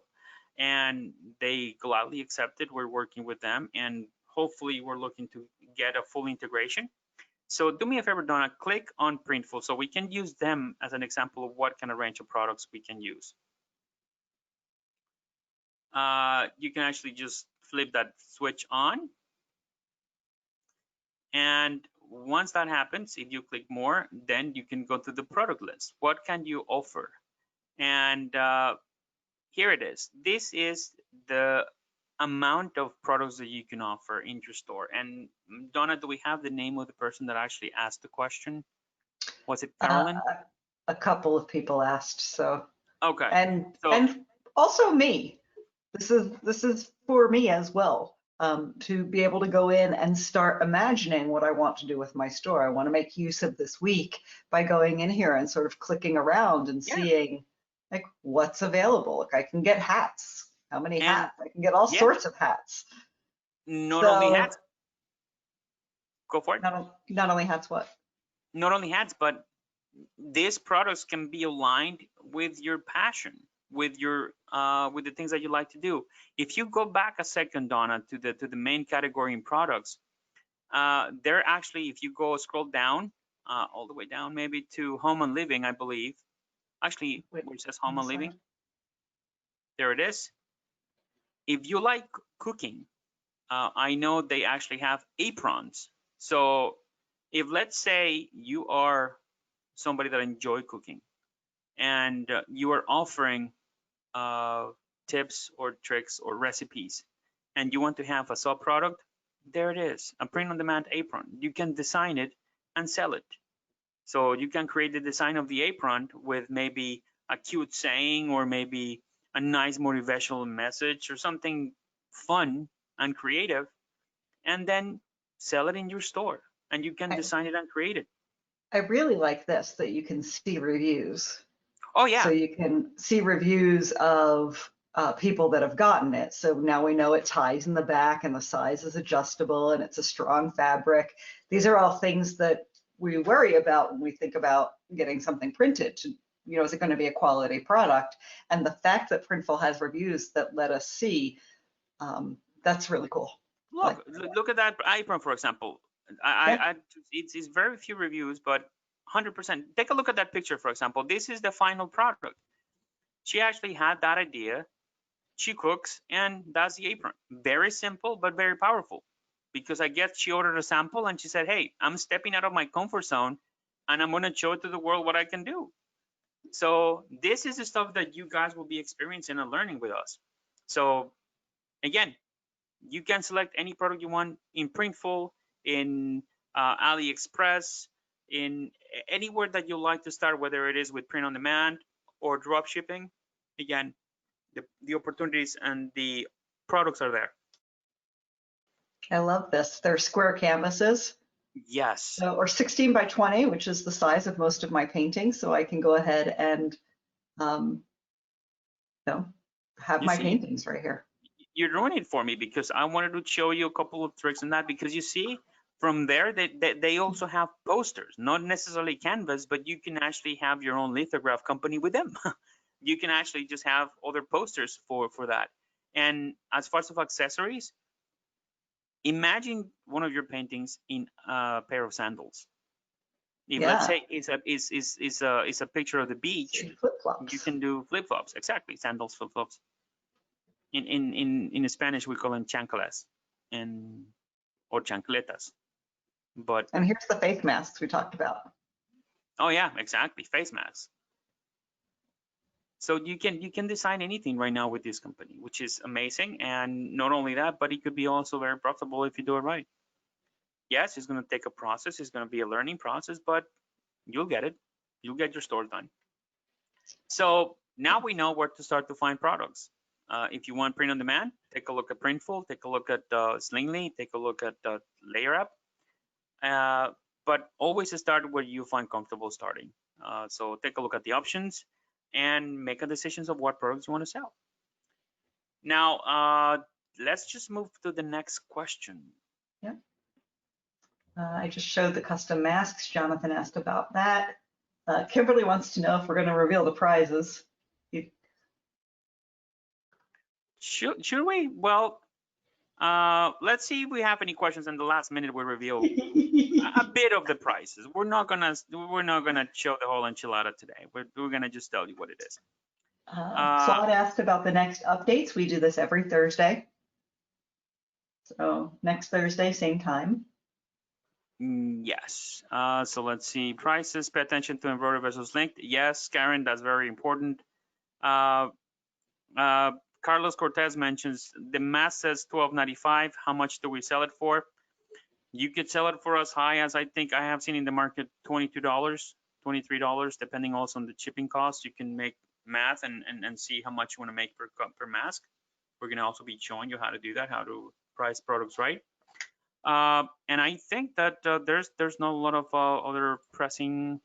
And they gladly accepted. We're working with them. And hopefully we're looking to get a full integration. So do me a favor, Donna, click on Printful so we can use them as an example of what kind of range of products we can use. You can actually just flip that switch on. And once that happens, if you click more, then you can go to the product list. What can you offer? And here it is. This is the amount of products that you can offer in your store. And Donna, do we have the name of the person that actually asked the question? Was it Carolyn? A couple of people asked, so. Okay. And So, also me. This is for me as well, to be able to go in and start imagining what I want to do with my store. I want to make use of this week by going in here and sort of clicking around and yeah. seeing like what's available. Like I can get hats. How many hats? I can get all yeah, sorts of hats. not only hats. Go for it. Not only hats, what? Not only hats, but these products can be aligned with your passion, with your with the things that you like to do. If you go back a second, Donna, to the main category in products, they're actually, if you go scroll down all the way down, maybe to home and living, I believe. Actually, where it says home and living, there it is. If you like cooking, I know they actually have aprons. So if, let's say, you are somebody that enjoy cooking and you are offering tips or tricks or recipes and you want to have a sub product, there it is, a print on demand apron. You can design it and sell it. So you can create the design of the apron with maybe a cute saying or maybe a nice motivational message or something fun and creative, and then sell it in your store, and you can design it and create it. I really like this, that you can see reviews. Oh yeah. So you can see reviews of people that have gotten it. So now we know it ties in the back and the size is adjustable and it's a strong fabric. These are all things that we worry about when we think about getting something printed. You know, is it going to be a quality product? And the fact that Printful has reviews that let us see, that's really cool. Look at that apron, for example. It's very few reviews, but 100%. Take a look at that picture, for example. This is the final product. She actually had that idea. She cooks, and that's the apron. Very simple, but very powerful. Because I guess she ordered a sample, and she said, hey, I'm stepping out of my comfort zone, and I'm going to show to the world what I can do. So this is the stuff that you guys will be experiencing and learning with us. So again, you can select any product you want in Printful, in AliExpress, in anywhere that you like to start, whether it is with print on demand or drop shipping. Again, the opportunities and the products are there. I love this. They're square canvases. Yes. So, or 16 by 20, which is the size of most of my paintings. So I can go ahead and have my paintings right here. You're ruining it for me because I wanted to show you a couple of tricks on that, because you see from there they also have posters, not necessarily canvas, but you can actually have your own lithograph company with them. You can actually just have other posters for that. And as far as of accessories, imagine one of your paintings in a pair of sandals. If let's say it's a picture of the beach, you can do flip-flops. Exactly, sandals, flip-flops. In Spanish we call them chanclas or chancletas. But and here's the face masks we talked about. Oh yeah, exactly, face masks. So you can design anything right now with this company, which is amazing. And not only that, but it could be also very profitable if you do it right. Yes, it's going to take a process. It's going to be a learning process, but you'll get it. You'll get your store done. So now we know where to start to find products. If you want print on demand, take a look at Printful, take a look at Slingly, take a look at LayerUp. But always start where you find comfortable starting. So take a look at the options and make a decision of what products you want to sell. Now, let's just move to the next question. Yeah. I just showed the custom masks. Jonathan asked about that. Kimberly wants to know if we're going to reveal the prizes. Should we? Well, let's see if we have any questions in the last minute. We reveal a bit of the prices. We're not gonna show the whole enchilada today. We're gonna just tell you what it is. Claude asked about the next updates. We do this every Thursday. So next Thursday, same time. Yes. So let's see. Prices. Pay attention to inverted versus linked. Yes, Karen, that's very important. Uh, Carlos Cortez mentions the math says $12.95. How much do we sell it for? You could sell it for as high as I think I have seen in the market, $22, $23, depending also on the shipping cost. You can make math and see how much you want to make per mask. We're going to also be showing you how to do that, how to price products right. And I think that there's not a lot of other pressing.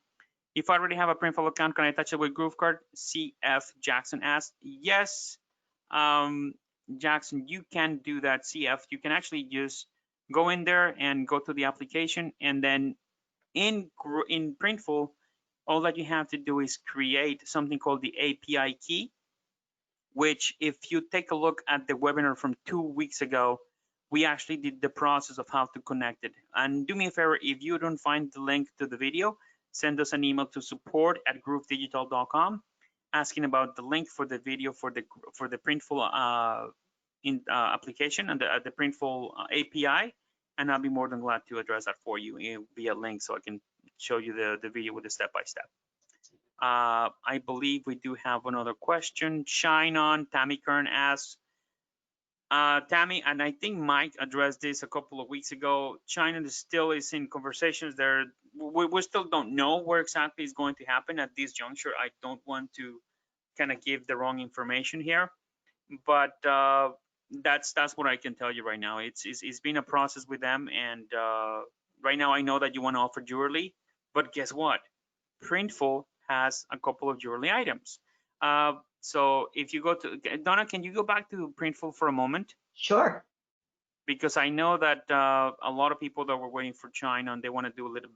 If I already have a Printful account, can I touch it with Groovekart? CF Jackson asked. Yes, Jackson, you can do that. CF, you can actually just go in there and go to the application, and then in Printful, all that you have to do is create something called the API key, which if you take a look at the webinar from 2 weeks ago, we actually did the process of how to connect it. And do me a favor, if you don't find the link to the video, send us an email to support@groovedigital.com asking about the link for the video for the Printful application and the Printful API, and I'll be more than glad to address that for you via link so I can show you the video with the step-by-step. I believe we do have another question. Shine on, Tammy Kern asks, Tammy, and I think Mike addressed this a couple of weeks ago. China still is in conversations there. We still don't know where exactly is going to happen at this juncture. I don't want to kind of give the wrong information here, but that's what I can tell you right now. It's been a process with them, and right now I know that you want to offer jewelry, but guess what? Printful has a couple of jewelry items. So if you go to, Donna, can you go back to Printful for a moment? Sure. Because I know that a lot of people that were waiting for China and they want to do little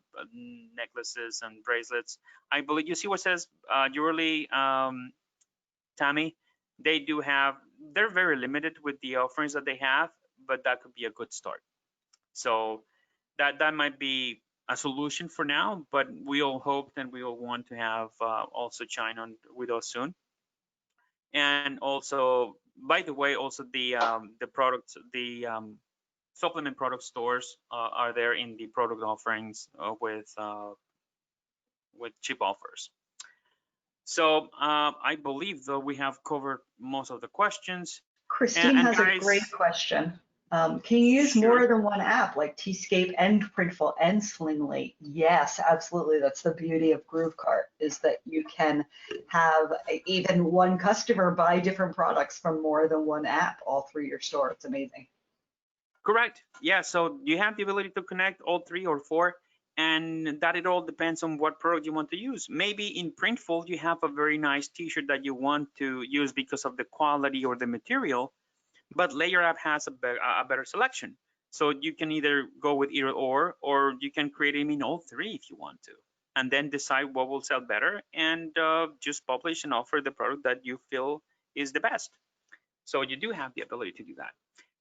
necklaces and bracelets. I believe you see what says jewelry, Tammy. They do have, they're very limited with the offerings that they have, but that could be a good start. So that might be a solution for now, but we all hope and we all want to have also China with us soon. And also, by the way, also the products, the supplement product stores are there in the product offerings with cheap offers. So I believe though we have covered most of the questions. Christine and has guys, a great question. Can you use sure. more than one app like Tscape and Printful and Slingly? Yes, absolutely. That's the beauty of Groovekart, is that you can have even one customer buy different products from more than one app all through your store. It's amazing. Correct. Yeah. So you have the ability to connect all 3 or 4, and that it all depends on what product you want to use. Maybe in Printful you have a very nice T-shirt that you want to use because of the quality or the material, but Layer App has a better selection. So you can either go with either or you can create them in all 3 if you want to, and then decide what will sell better and just publish and offer the product that you feel is the best. So you do have the ability to do that.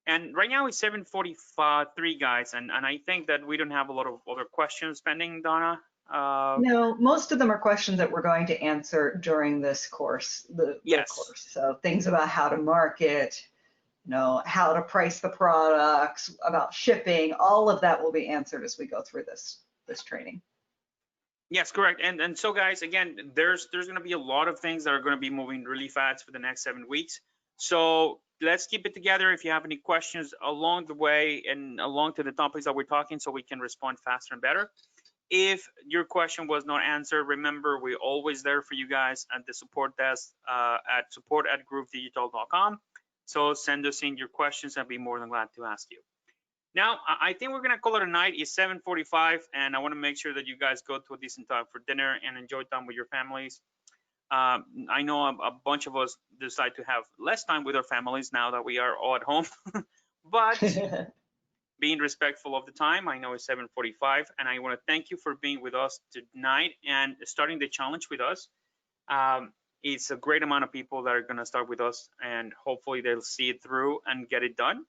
And right now it's 7:43, guys, and I think that we don't have a lot of other questions pending, Donna. No, most of them are questions that we're going to answer during this course, the course. So things about how to market, how to price the products, about shipping, all of that will be answered as we go through this training. Yes, correct. And so guys, again, there's going to be a lot of things that are going to be moving really fast for the next 7 weeks. So let's keep it together. If you have any questions along the way and along to the topics that we're talking, so we can respond faster and better. If your question was not answered, remember, we're always there for you guys at the support desk at support@groovedigital.com. So send us in your questions. I'd be more than glad to ask you. Now, I think we're going to call it a night. It's 7:45, and I want to make sure that you guys go to a decent time for dinner and enjoy time with your families. I know a bunch of us decide to have less time with our families now that we are all at home, but being respectful of the time, I know it's 7:45, and I want to thank you for being with us tonight and starting the challenge with us. It's a great amount of people that are going to start with us, and hopefully they'll see it through and get it done.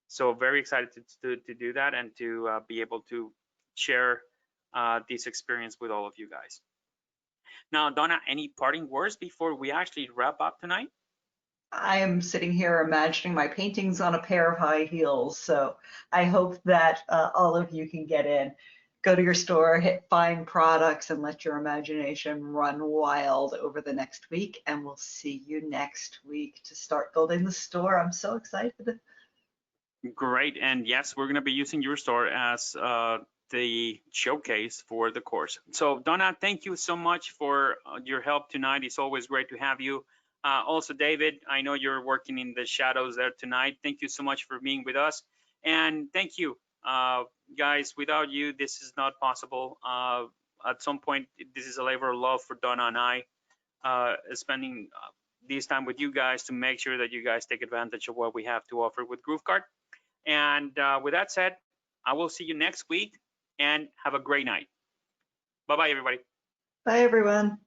So very excited to do that and to be able to share this experience with all of you guys. Now, Donna, any parting words before we actually wrap up tonight? I am sitting here imagining my paintings on a pair of high heels. So I hope that all of you can get in. go to your store, hit find products, and let your imagination run wild over the next week. And we'll see you next week to start building the store. I'm so excited. Great. And yes, we're going to be using your store as the showcase for the course. So Donna, thank you so much for your help tonight. It's always great to have you. Also, David, I know you're working in the shadows there tonight. Thank you so much for being with us. And thank you, guys. Without you, this is not possible. At some point, this is a labor of love for Donna and I, spending this time with you guys to make sure that you guys take advantage of what we have to offer with Groovekart. And with that said, I will see you next week and have a great night. Bye-bye, everybody. Bye, everyone.